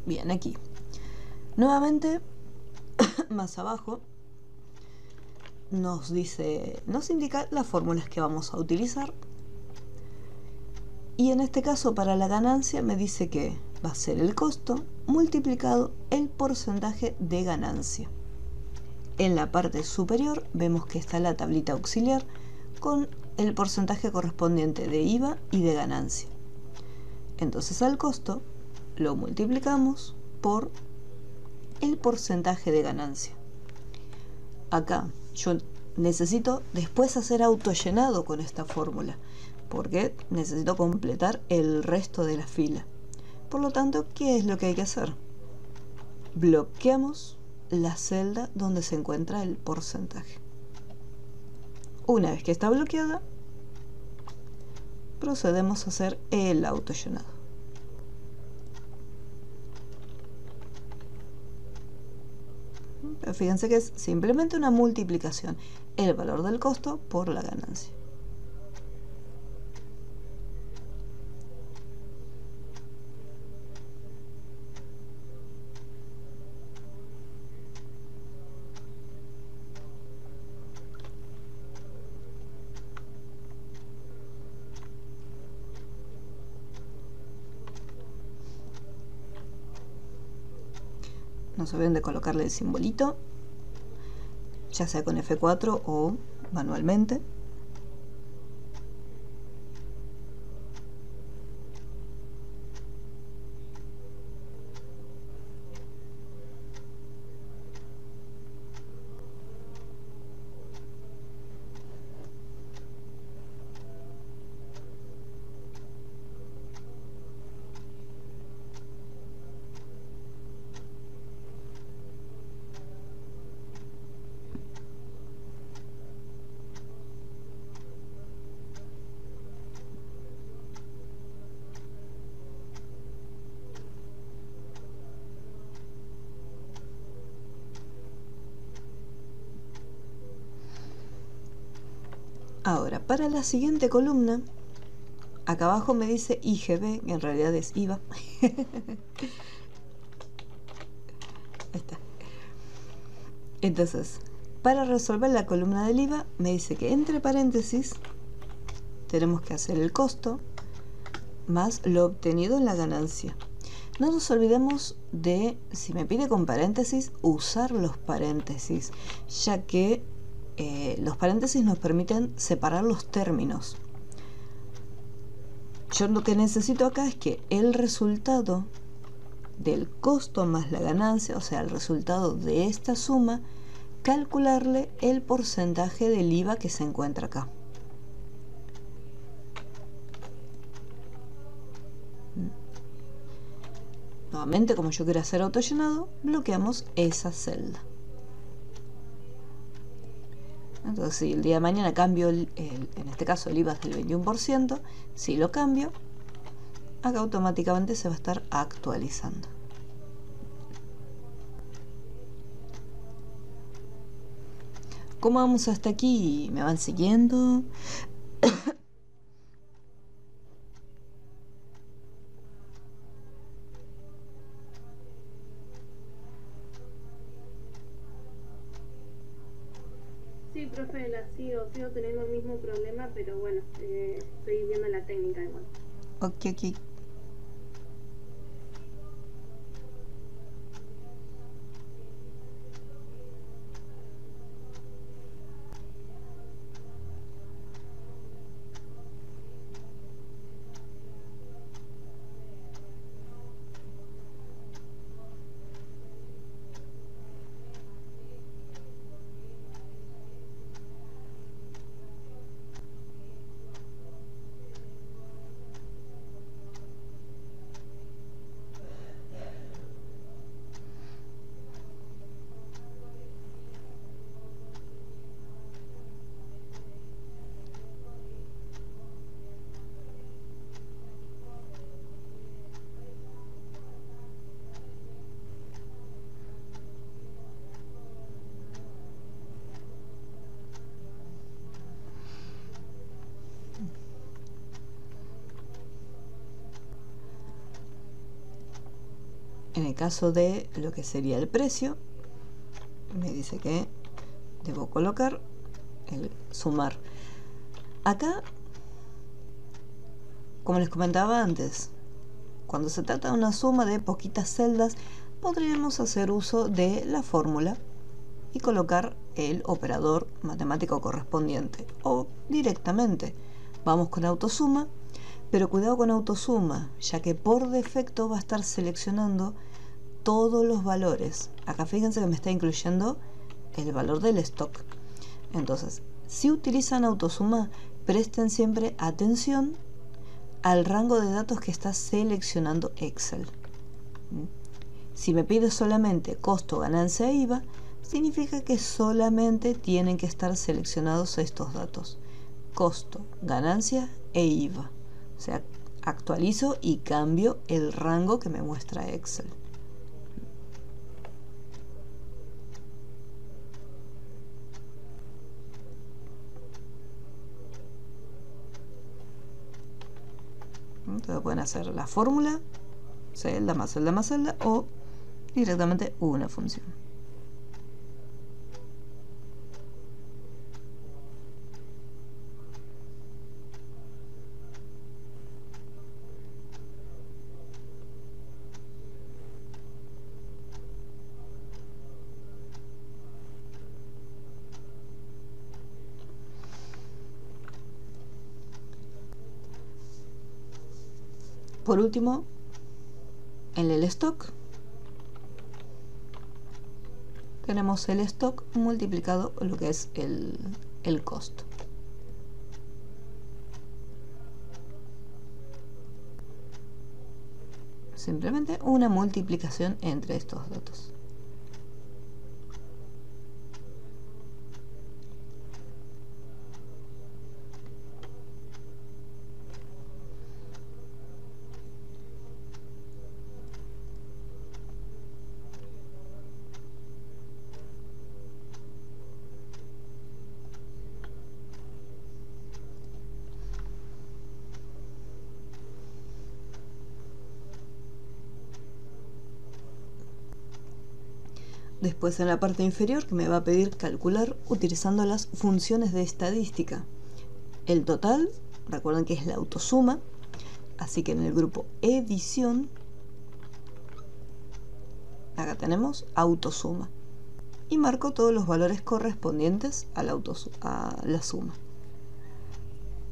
Bien, aquí. Nuevamente, más abajo, nos indica las fórmulas que vamos a utilizar. Y en este caso, para la ganancia, me dice que va a ser el costo multiplicado el porcentaje de ganancia. En la parte superior vemos que está la tablita auxiliar con el porcentaje correspondiente de IVA y de ganancia. Entonces al costo lo multiplicamos por el porcentaje de ganancia. Acá yo necesito después hacer autollenado con esta fórmula, porque necesito completar el resto de la fila. Por lo tanto, ¿qué es lo que hay que hacer? Bloqueamos la celda donde se encuentra el porcentaje. Una vez que está bloqueada, procedemos a hacer el autollenado. Pero fíjense que es simplemente una multiplicación, el valor del costo por la ganancia. No se olviden de colocarle el simbolito, ya sea con F4 o manualmente. Ahora, para la siguiente columna, acá abajo me dice IGB, que en realidad es IVA. Ahí está. Entonces, para resolver la columna del IVA, me dice que entre paréntesis tenemos que hacer el costo más lo obtenido en la ganancia. No nos olvidemos de, si me pide con paréntesis, usar los paréntesis, ya que los paréntesis nos permiten separar los términos. Yo lo que necesito acá es que el resultado del costo más la ganancia, o sea, el resultado de esta suma, calcularle el porcentaje del IVA que se encuentra acá. Nuevamente, como yo quiero hacer autollenado, bloqueamos esa celda. Entonces, si el día de mañana cambio, en este caso el IVA es del 21%, si lo cambio, acá automáticamente se va a estar actualizando. ¿Cómo vamos hasta aquí? ¿Me van siguiendo? Sí, profe, sigo teniendo el mismo problema, pero bueno, estoy viendo la técnica igual. Ok, ok. En el caso de lo que sería el precio, me dice que debo colocar el sumar. Acá, como les comentaba antes, cuando se trata de una suma de poquitas celdas, podríamos hacer uso de la fórmula y colocar el operador matemático correspondiente, o directamente vamos con autosuma. Pero cuidado con autosuma, ya que por defecto va a estar seleccionando todos los valores. Acá fíjense que me está incluyendo el valor del stock. Entonces, si utilizan autosuma, presten siempre atención al rango de datos que está seleccionando Excel. Si me pide solamente costo, ganancia e IVA, significa que solamente tienen que estar seleccionados estos datos: costo, ganancia e IVA. O sea, actualizo y cambio el rango que me muestra Excel. Entonces pueden hacer la fórmula, celda más celda más celda, o directamente una función. Por último, en el stock tenemos el stock multiplicado por lo que es el costo. Simplemente una multiplicación entre estos datos. Después, en la parte inferior, que me va a pedir calcular utilizando las funciones de estadística. El total, recuerden que es la autosuma, así que en el grupo edición, acá tenemos autosuma. Y marco todos los valores correspondientes a la suma.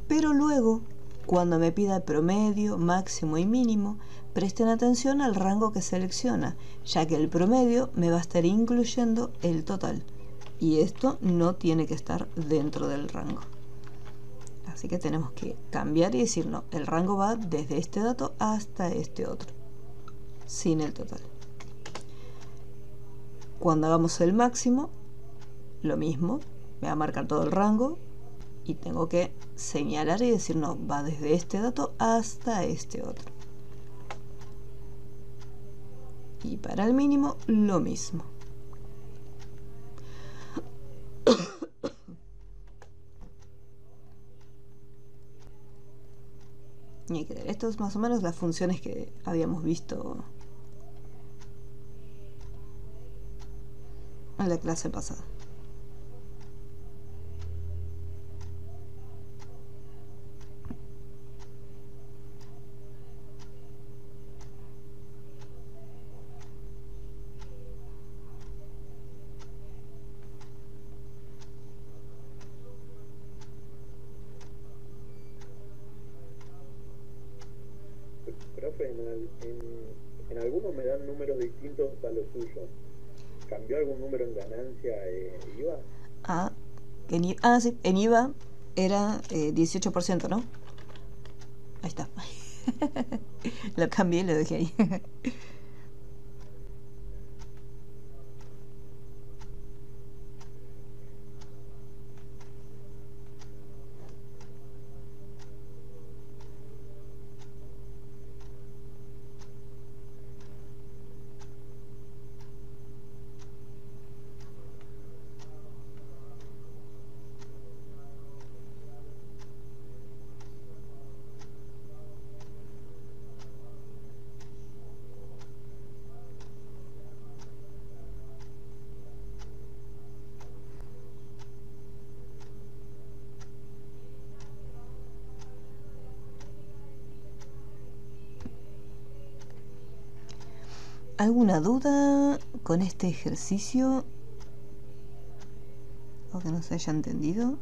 Pero luego, cuando me pida promedio, máximo y mínimo, presten atención al rango que selecciona, ya que el promedio me va a estar incluyendo el total. Y esto no tiene que estar dentro del rango. Así que tenemos que cambiar y decir, no, el rango va desde este dato hasta este otro, sin el total. Cuando hagamos el máximo, lo mismo, me va a marcar todo el rango y tengo que señalar y decir no, va desde este dato hasta este otro. Y para el mínimo lo mismo. Y hay que ver, esto es más o menos las funciones que habíamos visto en la clase pasada. Profe, en algunos me dan números distintos a los suyos. ¿Cambió algún número en ganancia IVA? Sí, en IVA era 18%, ¿no? Ahí está. Lo cambié y lo dejé ahí. ¿Alguna duda con este ejercicio? ¿O que no se haya entendido?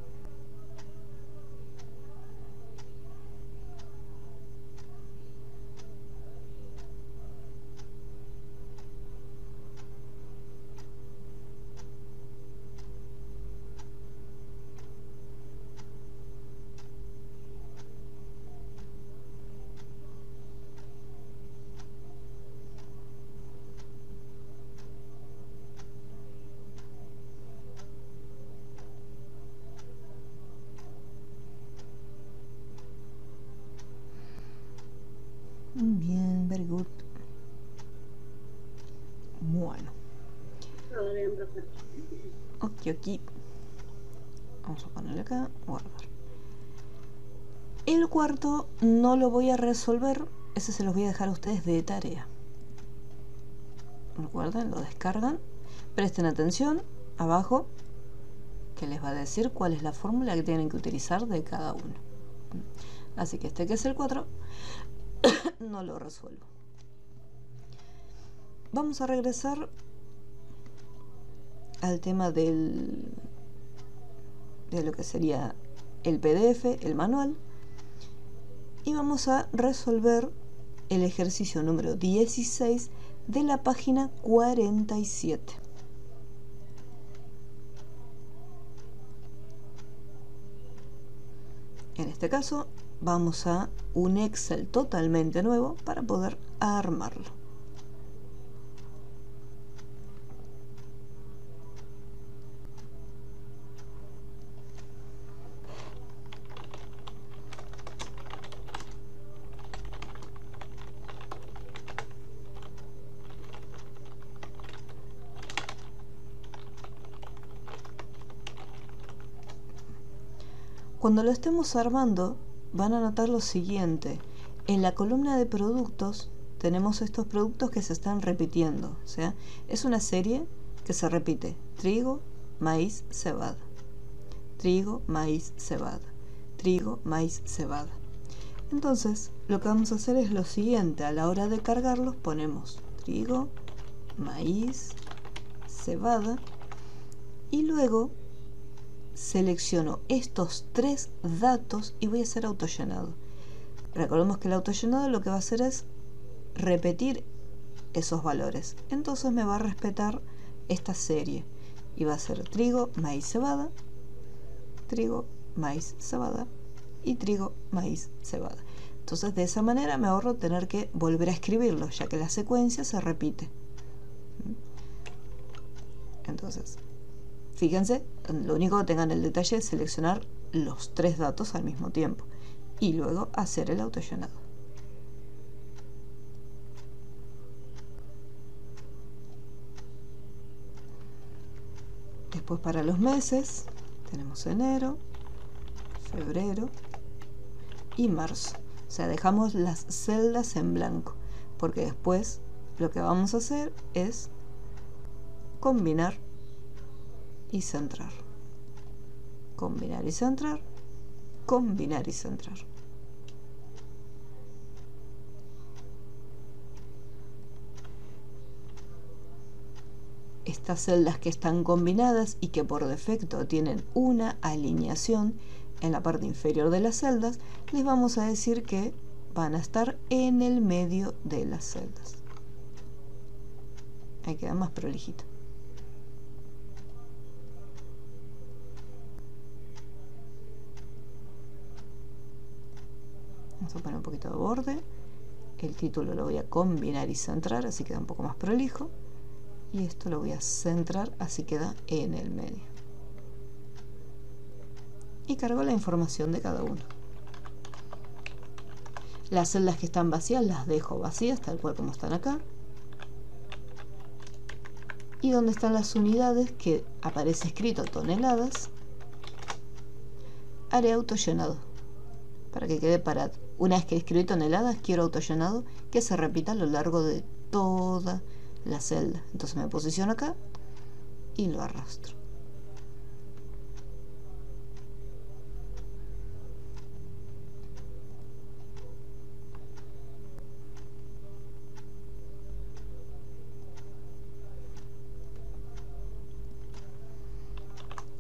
Bien, very good. Bueno. Todo bien, profe. Ok. Vamos a ponerle acá, guardar. El cuarto no lo voy a resolver, ese se los voy a dejar a ustedes de tarea. Recuerden, lo descargan. Presten atención, abajo, que les va a decir cuál es la fórmula que tienen que utilizar de cada uno. Así que este que es el 4, no lo resuelvo. Vamos a regresar al tema de lo que sería el PDF, el manual, y vamos a resolver el ejercicio número 16 de la página 47. En este caso vamos a un Excel totalmente nuevo para poder armarlo. Cuando lo estemos armando, van a notar lo siguiente. En la columna de productos tenemos estos productos que se están repitiendo. O sea, es una serie que se repite. Trigo, maíz, cebada. Trigo, maíz, cebada. Trigo, maíz, cebada. Entonces, lo que vamos a hacer es lo siguiente. A la hora de cargarlos ponemos trigo, maíz, cebada. Y luego selecciono estos 3 datos y voy a hacer autollenado. Recordemos que el autollenado lo que va a hacer es repetir esos valores. Entonces me va a respetar esta serie. Y va a ser trigo, maíz, cebada, trigo, maíz, cebada y trigo, maíz, cebada. Entonces de esa manera me ahorro tener que volver a escribirlo, ya que la secuencia se repite. Entonces, Fíjense, lo único que tengan el detalle es seleccionar los 3 datos al mismo tiempo y luego hacer el autollenado. Después para los meses tenemos enero, febrero y marzo. O sea, dejamos las celdas en blanco porque después lo que vamos a hacer es combinar y centrar. Combinar y centrar. Combinar y centrar. Estas celdas que están combinadas y que por defecto tienen una alineación en la parte inferior de las celdas, les vamos a decir que van a estar en el medio de las celdas. Ahí queda más prolijito. Vamos a poner un poquito de borde. El título lo voy a combinar y centrar, así queda un poco más prolijo. Y esto lo voy a centrar, así queda en el medio. Y cargo la información de cada uno. Las celdas que están vacías las dejo vacías, tal cual como están acá. Y donde están las unidades, que aparece escrito toneladas, haré autollenado para que quede parado. Una vez que escribí toneladas, quiero autollenado que se repita a lo largo de toda la celda. Entonces me posiciono acá y lo arrastro.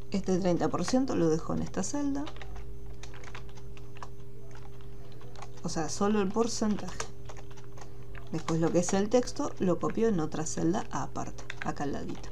Este 30% lo dejo en esta celda. O sea, solo el porcentaje. Después lo que es el texto lo copio en otra celda aparte, acá al ladito.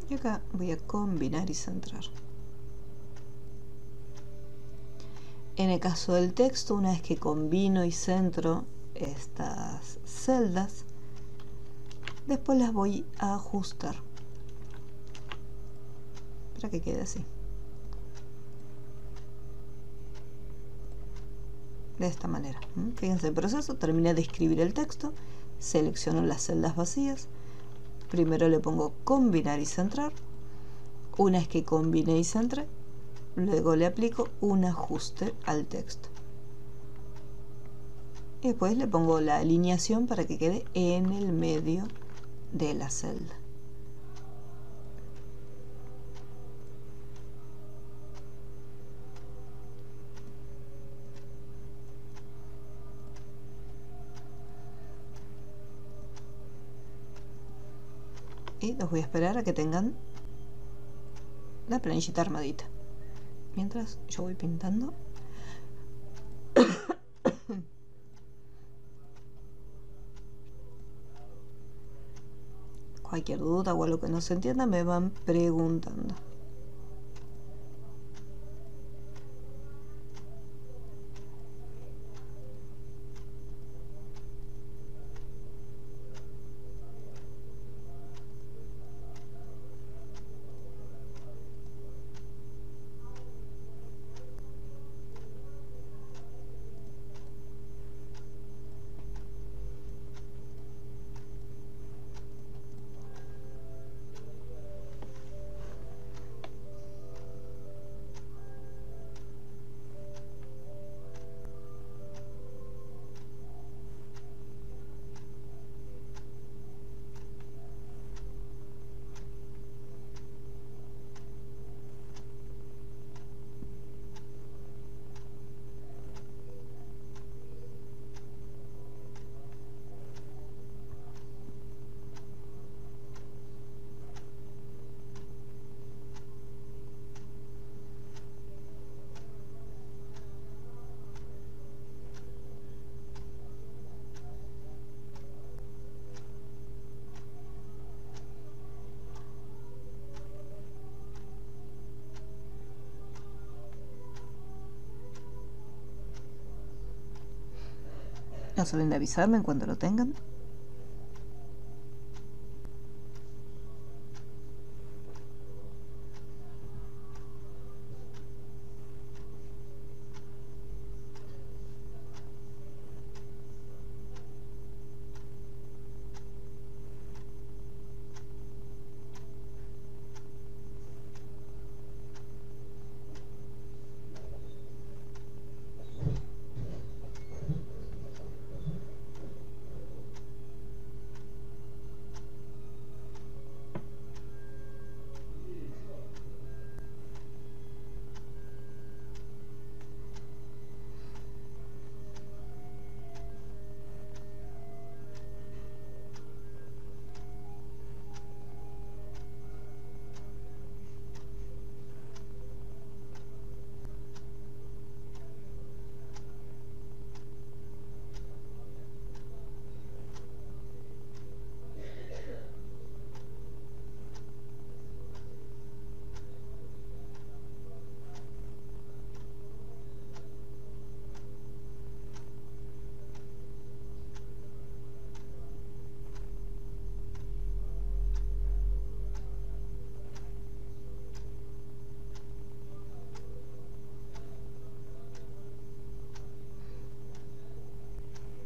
Y acá voy a combinar y centrar. En el caso del texto, una vez que combino y centro estas celdas, después las voy a ajustar para que quede así. De esta manera. Fíjense el proceso, terminé de escribir el texto, selecciono las celdas vacías. Primero le pongo combinar y centrar. Una vez que combine y centre, luego le aplico un ajuste al texto. Y después le pongo la alineación para que quede en el medio de la celda. Y los voy a esperar a que tengan la planillita armadita. Mientras yo voy pintando. Cualquier duda o algo que no se entienda me van preguntando. No se olviden de avisarme en cuanto lo tengan.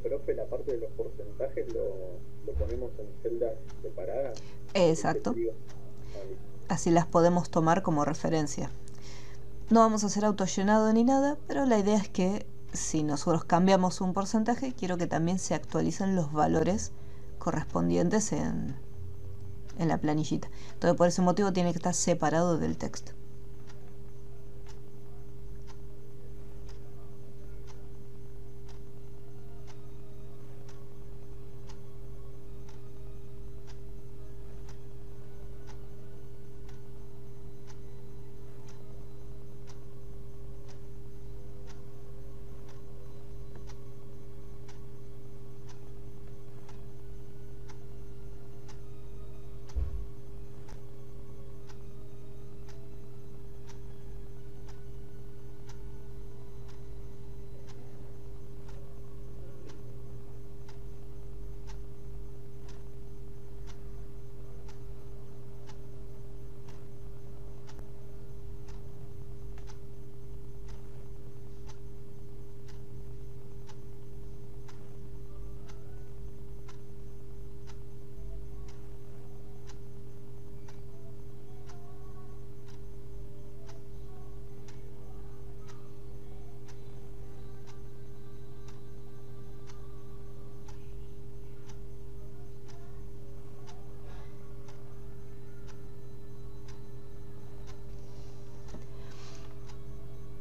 Profe, la parte de los porcentajes lo ponemos en celdas separadas. Exacto. Así las podemos tomar como referencia. No vamos a hacer autollenado ni nada, pero la idea es que si nosotros cambiamos un porcentaje, quiero que también se actualicen los valores correspondientes en la planillita. Entonces, por ese motivo tiene que estar separado del texto.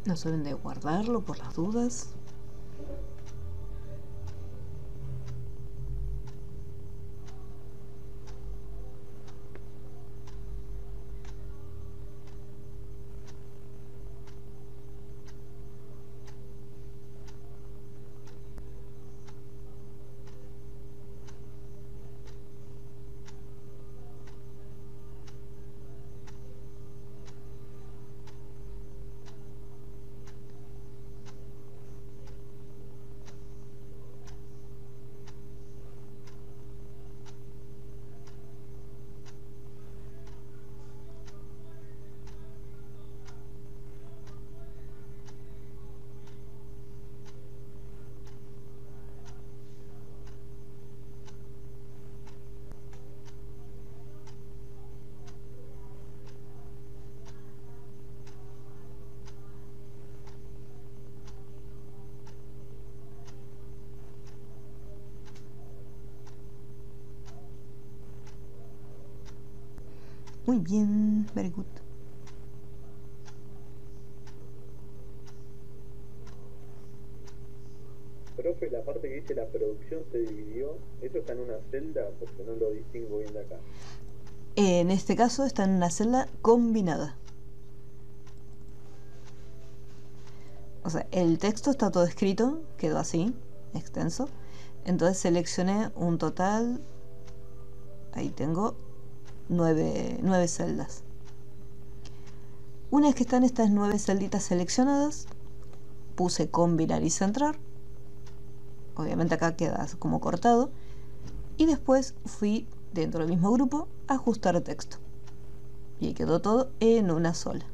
No se olviden de guardarlo por las dudas. Muy bien, very good. Profe, la parte que dice la producción se dividió, ¿eso está en una celda? Porque no lo distingo bien de acá. En este caso está en una celda combinada. O sea, el texto está todo escrito, quedó así, extenso. Entonces seleccioné un total, ahí tengo 9 celdas. Una vez que están estas 9 celditas seleccionadas, puse combinar y centrar. Obviamente acá queda como cortado. Y después fui dentro del mismo grupo a ajustar texto. Y quedó todo en una sola.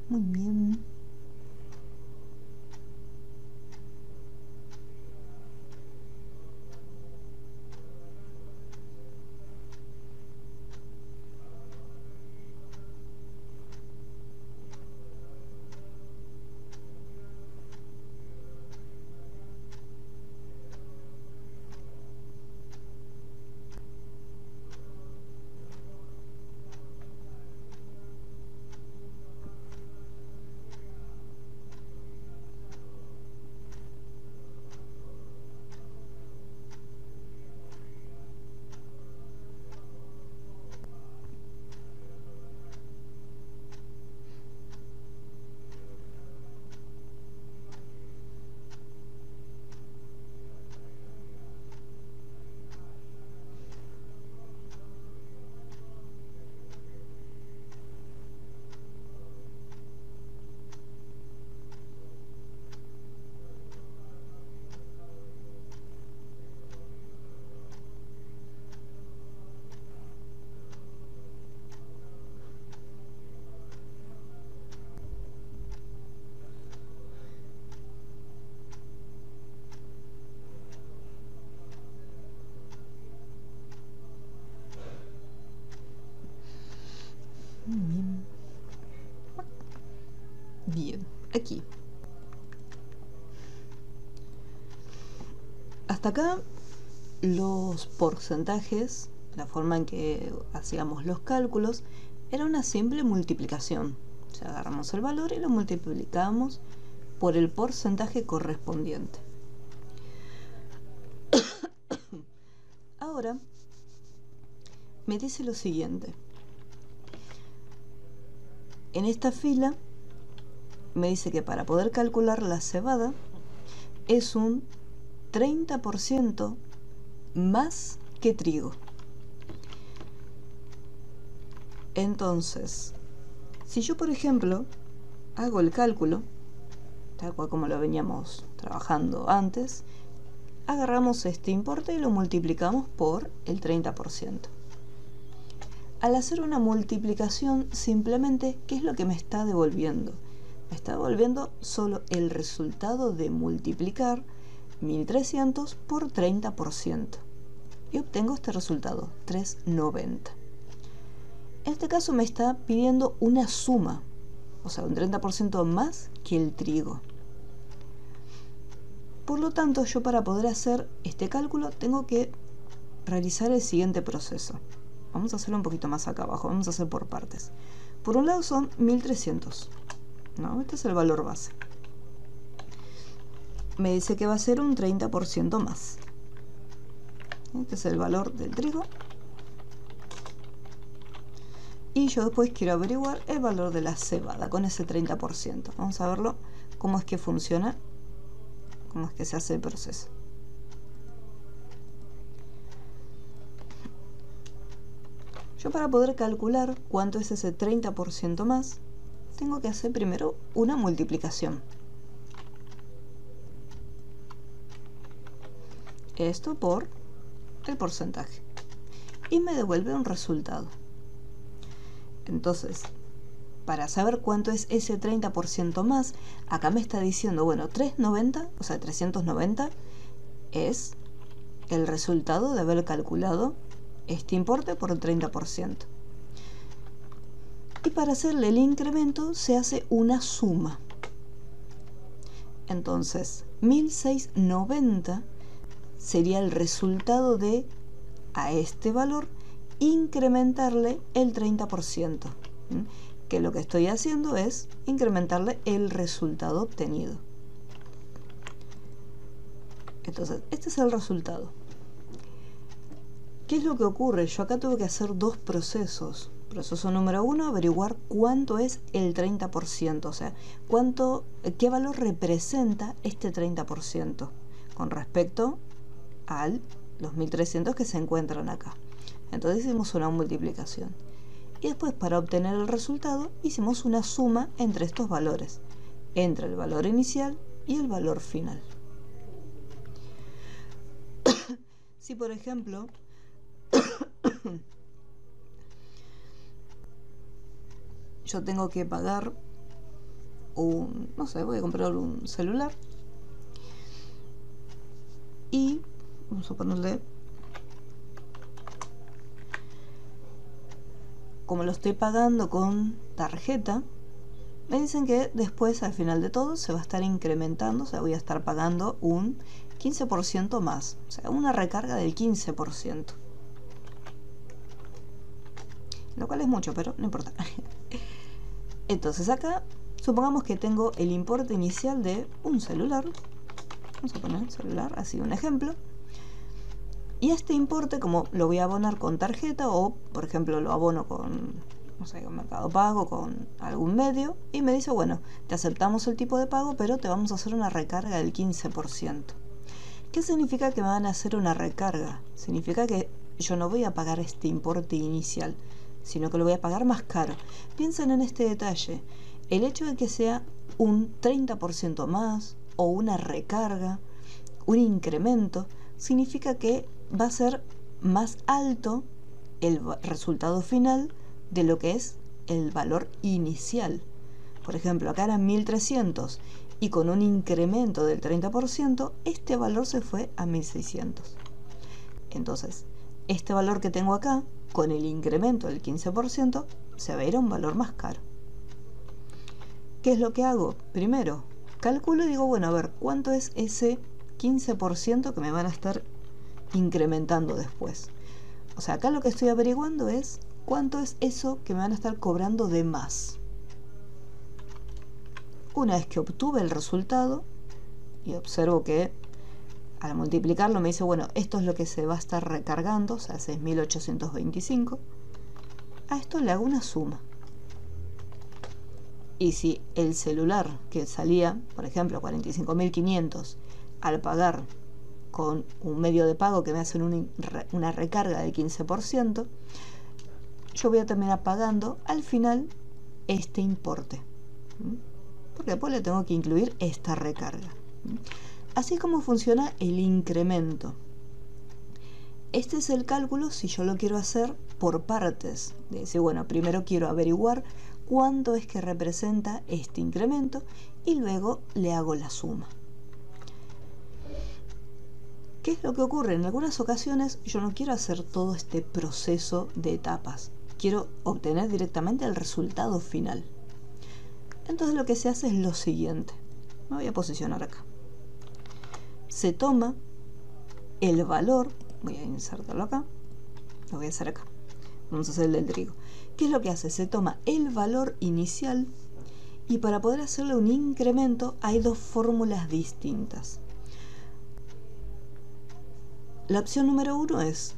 Muy bien. Bien, aquí. Hasta acá los porcentajes, la forma en que hacíamos los cálculos, era una simple multiplicación. O sea, agarramos el valor y lo multiplicamos por el porcentaje correspondiente. Ahora me dice lo siguiente. En esta fila me dice que para poder calcular la cebada es un 30% más que trigo. Entonces, si yo, por ejemplo, hago el cálculo, tal cual como lo veníamos trabajando antes, agarramos este importe y lo multiplicamos por el 30%. Al hacer una multiplicación, simplemente, ¿qué es lo que me está devolviendo? Me está devolviendo solo el resultado de multiplicar 1300 por 30%. Y obtengo este resultado, 390. En este caso me está pidiendo una suma, o sea, un 30% más que el trigo. Por lo tanto, yo para poder hacer este cálculo tengo que realizar el siguiente proceso. Vamos a hacerlo un poquito más acá abajo, vamos a hacer por partes. Por un lado son 1300. No, este es el valor base. Me dice que va a ser un 30% más. Este es el valor del trigo. Y yo después quiero averiguar el valor de la cebada con ese 30%. Vamos a verlo, cómo es que funciona, cómo es que se hace el proceso. Yo para poder calcular cuánto es ese 30% más, tengo que hacer primero una multiplicación. Esto por el porcentaje. Y me devuelve un resultado. Entonces, para saber cuánto es ese 30% más, acá me está diciendo, bueno, 390, o sea, 390 es el resultado de haber calculado este importe por el 30%. Y para hacerle el incremento se hace una suma. Entonces, 1690 sería el resultado de, a este valor, incrementarle el 30%. Que lo que estoy haciendo es incrementarle el resultado obtenido. Entonces, este es el resultado. ¿Qué es lo que ocurre? Yo acá tuve que hacer dos procesos. Proceso número 1, averiguar cuánto es el 30%, o sea, qué valor representa este 30% con respecto a los 1300 que se encuentran acá. Entonces hicimos una multiplicación. Y después, para obtener el resultado, hicimos una suma entre estos valores, entre el valor inicial y el valor final. Si, por ejemplo, yo tengo que pagar no sé, voy a comprar un celular y vamos a ponerle, como lo estoy pagando con tarjeta, me dicen que después, al final de todo, se va a estar incrementando, o sea, voy a estar pagando un 15% más, o sea, una recarga del 15%. Lo cual es mucho, pero no importa. Entonces acá, supongamos que tengo el importe inicial de un celular. Vamos a poner celular, así un ejemplo. Y este importe, como lo voy a abonar con tarjeta o, por ejemplo, lo abono con, no sé, con Mercado Pago, con algún medio, y me dice, bueno, te aceptamos el tipo de pago, pero te vamos a hacer una recarga del 15%. ¿Qué significa que me van a hacer una recarga? Significa que yo no voy a pagar este importe inicial, sino que lo voy a pagar más caro. Piensen en este detalle. El hecho de que sea un 30% más o una recarga, un incremento, significa que va a ser más alto el resultado final de lo que es el valor inicial. Por ejemplo, acá eran 1300 y con un incremento del 30%, este valor se fue a 1600. Entonces, este valor que tengo acá, con el incremento del 15%, se va a ir a un valor más caro. ¿Qué es lo que hago? Primero, calculo y digo, bueno, a ver, ¿cuánto es ese 15% que me van a estar incrementando después? O sea, acá lo que estoy averiguando es cuánto es eso que me van a estar cobrando de más. Una vez que obtuve el resultado y observo que al multiplicarlo me dice, bueno, esto es lo que se va a estar recargando, o sea, 6.825. A esto le hago una suma. Y si el celular que salía, por ejemplo, 45.500, al pagar con un medio de pago que me hacen una recarga del 15%, yo voy a terminar pagando al final este importe. Porque después le tengo que incluir esta recarga. Así como funciona el incremento. Este es el cálculo si yo lo quiero hacer por partes. De decir, bueno, primero quiero averiguar cuánto es que representa este incremento y luego le hago la suma. ¿Qué es lo que ocurre? En algunas ocasiones yo no quiero hacer todo este proceso de etapas. Quiero obtener directamente el resultado final. Entonces lo que se hace es lo siguiente. Me voy a posicionar acá. Se toma el valor, voy a insertarlo acá, lo voy a hacer acá, vamos a hacer el del trigo. ¿Qué es lo que hace? Se toma el valor inicial y para poder hacerle un incremento hay dos fórmulas distintas. La opción número 1 es,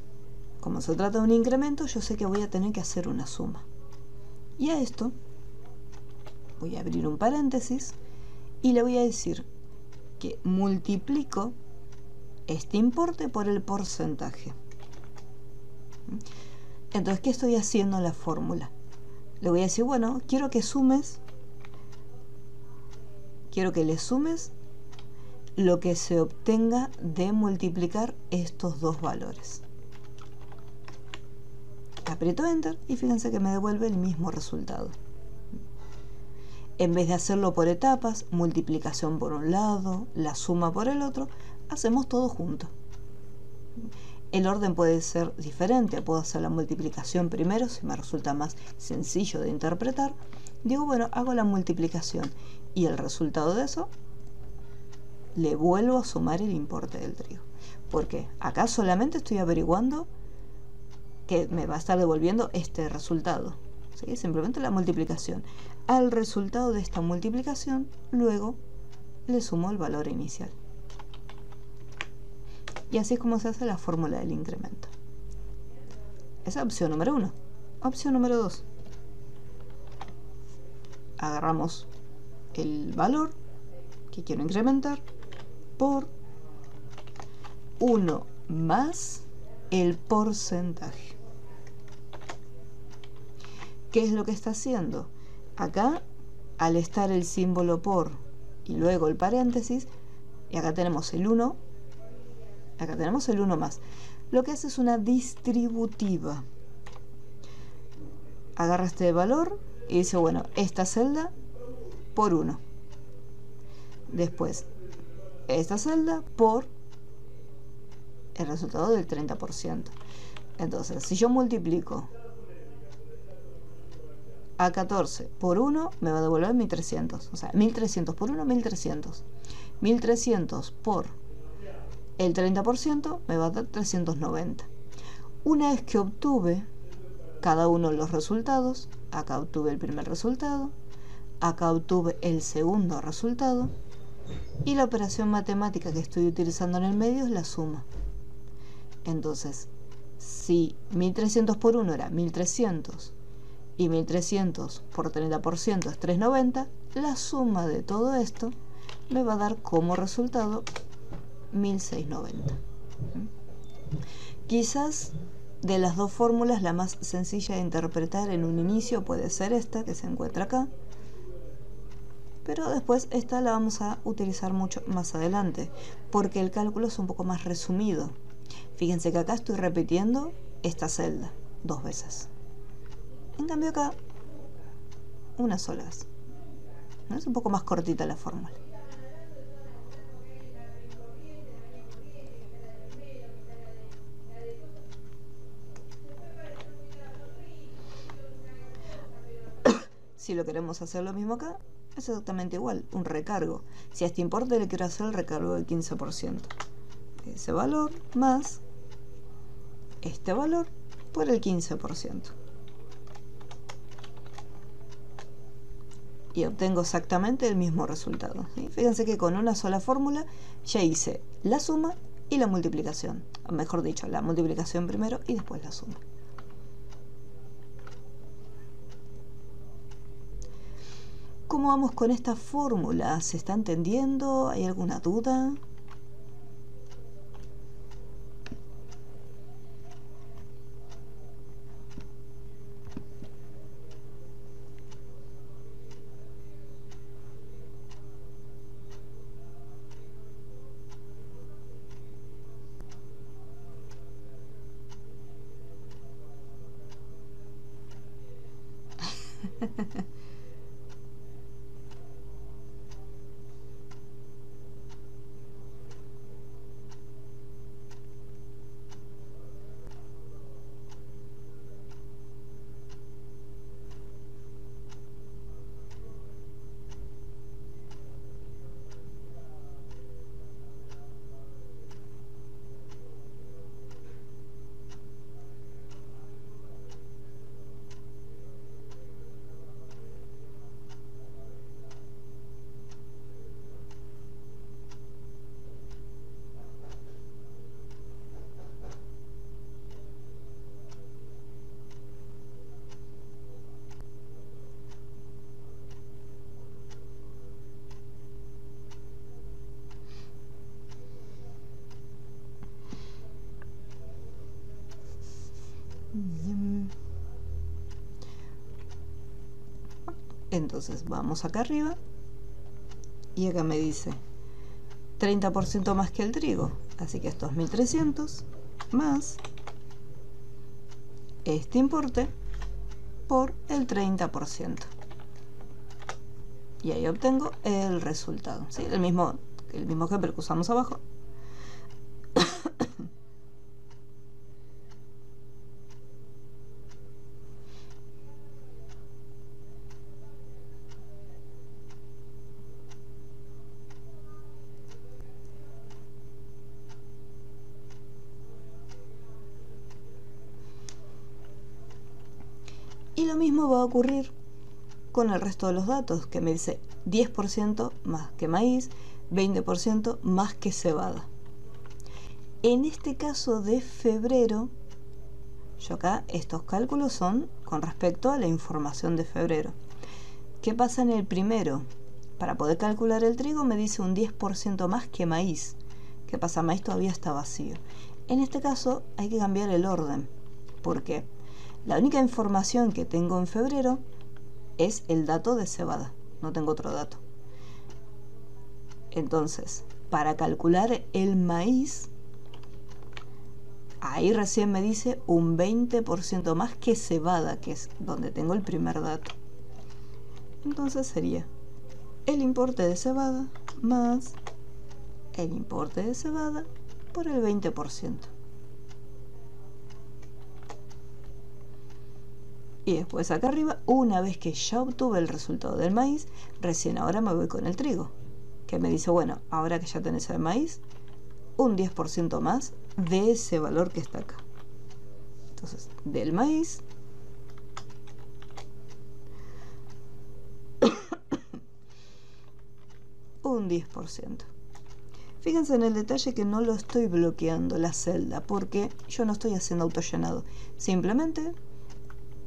como se trata de un incremento, yo sé que voy a tener que hacer una suma. Y a esto voy a abrir un paréntesis y le voy a decir que multiplico este importe por el porcentaje. Entonces, ¿qué estoy haciendo en la fórmula? Le voy a decir, bueno, quiero que le sumes lo que se obtenga de multiplicar estos dos valores. Aprieto Enter y fíjense que me devuelve el mismo resultado. En vez de hacerlo por etapas, multiplicación por un lado, la suma por el otro, hacemos todo junto. El orden puede ser diferente, puedo hacer la multiplicación primero, si me resulta más sencillo de interpretar. Digo, bueno, hago la multiplicación y el resultado de eso le vuelvo a sumar el importe del trigo. Porque acá solamente estoy averiguando que me va a estar devolviendo este resultado. ¿Sí? Simplemente la multiplicación. Al resultado de esta multiplicación, luego le sumo el valor inicial. Y así es como se hace la fórmula del incremento. Esa es opción número 1. Opción número 2. Agarramos el valor que quiero incrementar por 1 más el porcentaje. ¿Qué es lo que está haciendo? Acá, al estar el símbolo por y luego el paréntesis, y acá tenemos el 1, acá tenemos el 1 más. Lo que hace es una distributiva. Agarra este valor y dice, bueno, esta celda por 1. Después, esta celda por el resultado del 30%. Entonces, si yo multiplico a 14 por 1, me va a devolver 1300. O sea, 1300 por 1, 1300. 1300 por el 30% me va a dar 390. Una vez que obtuve cada uno de los resultados, acá obtuve el primer resultado, acá obtuve el segundo resultado, y la operación matemática que estoy utilizando en el medio es la suma. Entonces, si 1300 por 1 era 1300 y 1300 por 30% es 390, la suma de todo esto me va a dar como resultado 1690. Quizás de las dos fórmulas la más sencilla de interpretar en un inicio puede ser esta que se encuentra acá, pero después esta la vamos a utilizar mucho más adelante porque el cálculo es un poco más resumido. Fíjense que acá estoy repitiendo esta celda 2 veces. En cambio acá, una sola vez. ¿No? Es un poco más cortita la fórmula. Si lo queremos hacer lo mismo acá, es exactamente igual, un recargo. Si a este importe le quiero hacer el recargo del 15%. Ese valor más este valor por el 15%. Y obtengo exactamente el mismo resultado. ¿Sí? Fíjense que con una sola fórmula ya hice la suma y la multiplicación. O mejor dicho, la multiplicación primero y después la suma. ¿Cómo vamos con esta fórmula? ¿Se está entendiendo? ¿Hay alguna duda? Entonces vamos acá arriba y acá me dice 30% más que el trigo, así que esto es 1300 más este importe por el 30%. Y ahí obtengo el resultado, ¿sí? El mismo ejemplo que usamos abajo. Y lo mismo va a ocurrir con el resto de los datos, que me dice 10% más que maíz, 20% más que cebada. En este caso de febrero, yo acá estos cálculos son con respecto a la información de febrero. ¿Qué pasa en el primero? Para poder calcular el trigo me dice un 10% más que maíz. ¿Qué pasa? Maíz todavía está vacío. En este caso hay que cambiar el orden. ¿Por qué? La única información que tengo en febrero es el dato de cebada. No tengo otro dato. Entonces, para calcular el maíz, ahí recién me dice un 20% más que cebada, que es donde tengo el primer dato. Entonces sería el importe de cebada más el importe de cebada por el 20%. Y después acá arriba, una vez que ya obtuve el resultado del maíz, recién ahora me voy con el trigo, que me dice, bueno, ahora que ya tenés el maíz, un 10% más de ese valor que está acá. Entonces, del maíz un 10%. Fíjense en el detalle que no lo estoy bloqueando la celda porque yo no estoy haciendo autollenado. Simplemente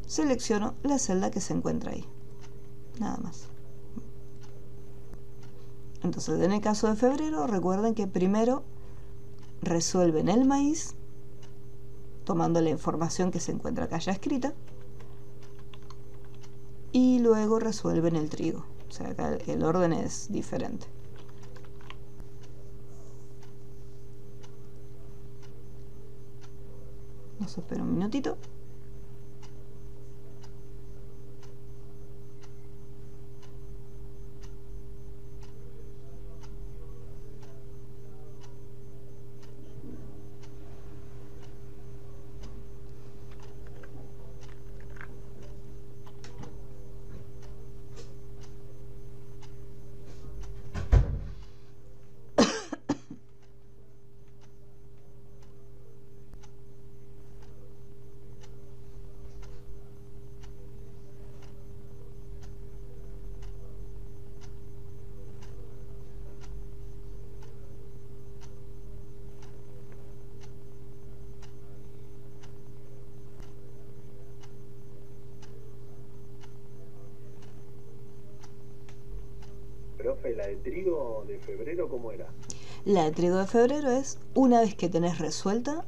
selecciono la celda que se encuentra ahí. Nada más. Entonces, en el caso de febrero, recuerden que primero resuelven el maíz tomando la información que se encuentra acá ya escrita y luego resuelven el trigo. O sea, acá el orden es diferente. Nos espera un minutito. Profe, la de trigo de febrero, ¿cómo era? La de trigo de febrero es una vez que tenés resuelta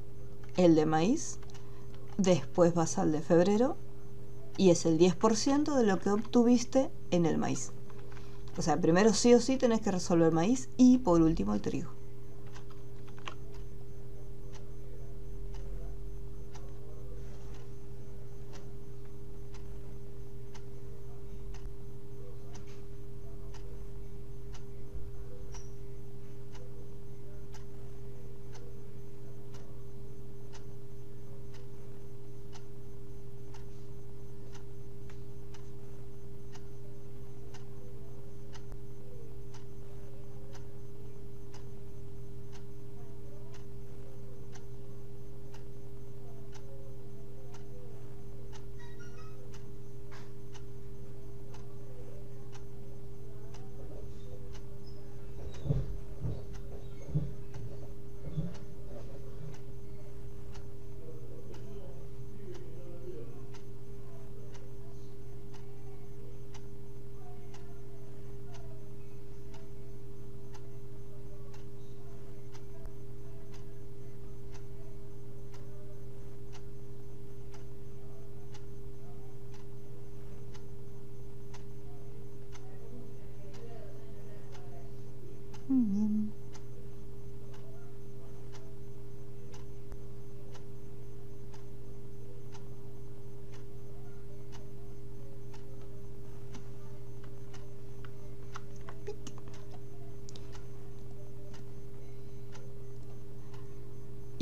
el de maíz, después vas al de febrero y es el 10% de lo que obtuviste en el maíz. O sea, primero sí o sí tenés que resolver maíz y por último el trigo.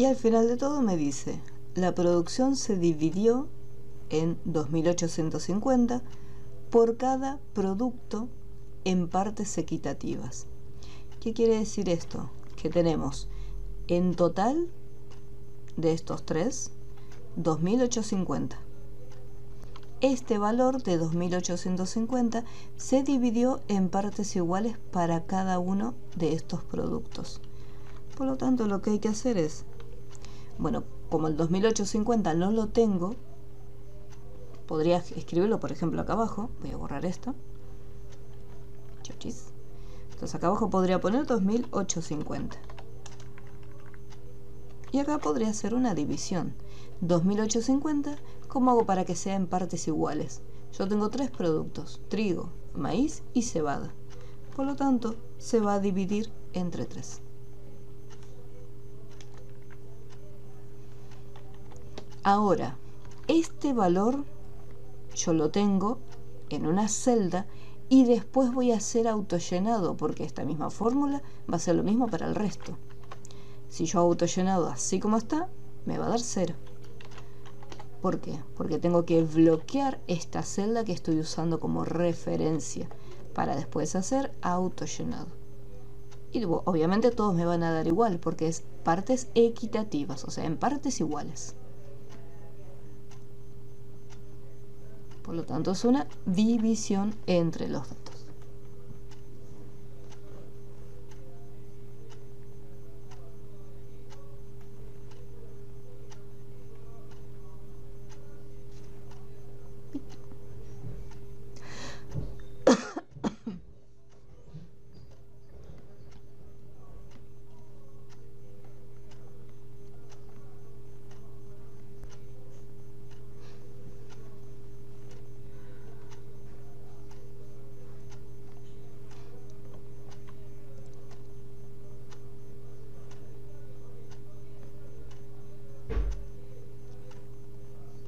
Y al final de todo me dice, la producción se dividió en 2850 por cada producto en partes equitativas. ¿Qué quiere decir esto? Que tenemos en total de estos tres 2850. Este valor de 2850 se dividió en partes iguales para cada uno de estos productos. Por lo tanto, lo que hay que hacer es, bueno, como el 2850 no lo tengo, podría escribirlo, por ejemplo, acá abajo. Voy a borrar esto. Chachis. Entonces acá abajo podría poner 2850. Y acá podría hacer una división. 2850, ¿cómo hago para que sea en partes iguales? Yo tengo tres productos, trigo, maíz y cebada. Por lo tanto, se va a dividir entre 3. Ahora, este valor yo lo tengo en una celda y después voy a hacer autollenado, porque esta misma fórmula va a ser lo mismo para el resto. Si yo autollenado así como está, me va a dar 0. ¿Por qué? Porque tengo que bloquear esta celda que estoy usando como referencia para después hacer autollenado. Y obviamente todos me van a dar igual porque es partes equitativas, o sea, en partes iguales. Por lo tanto, es una división entre los datos.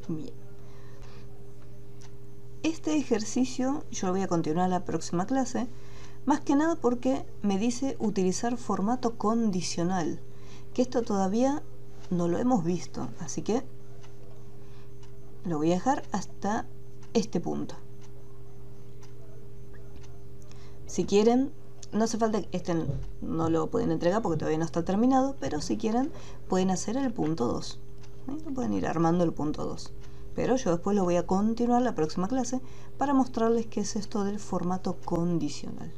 Bien. Este ejercicio yo lo voy a continuar en la próxima clase, más que nada porque me dice utilizar formato condicional, que esto todavía no lo hemos visto, así que lo voy a dejar hasta este punto. Si quieren, no hace falta que este no lo pueden entregar porque todavía no está terminado, pero si quieren pueden hacer el punto 2. Pueden ir armando el punto 2. Pero yo después lo voy a continuar la próxima clase para mostrarles qué es esto del formato condicional.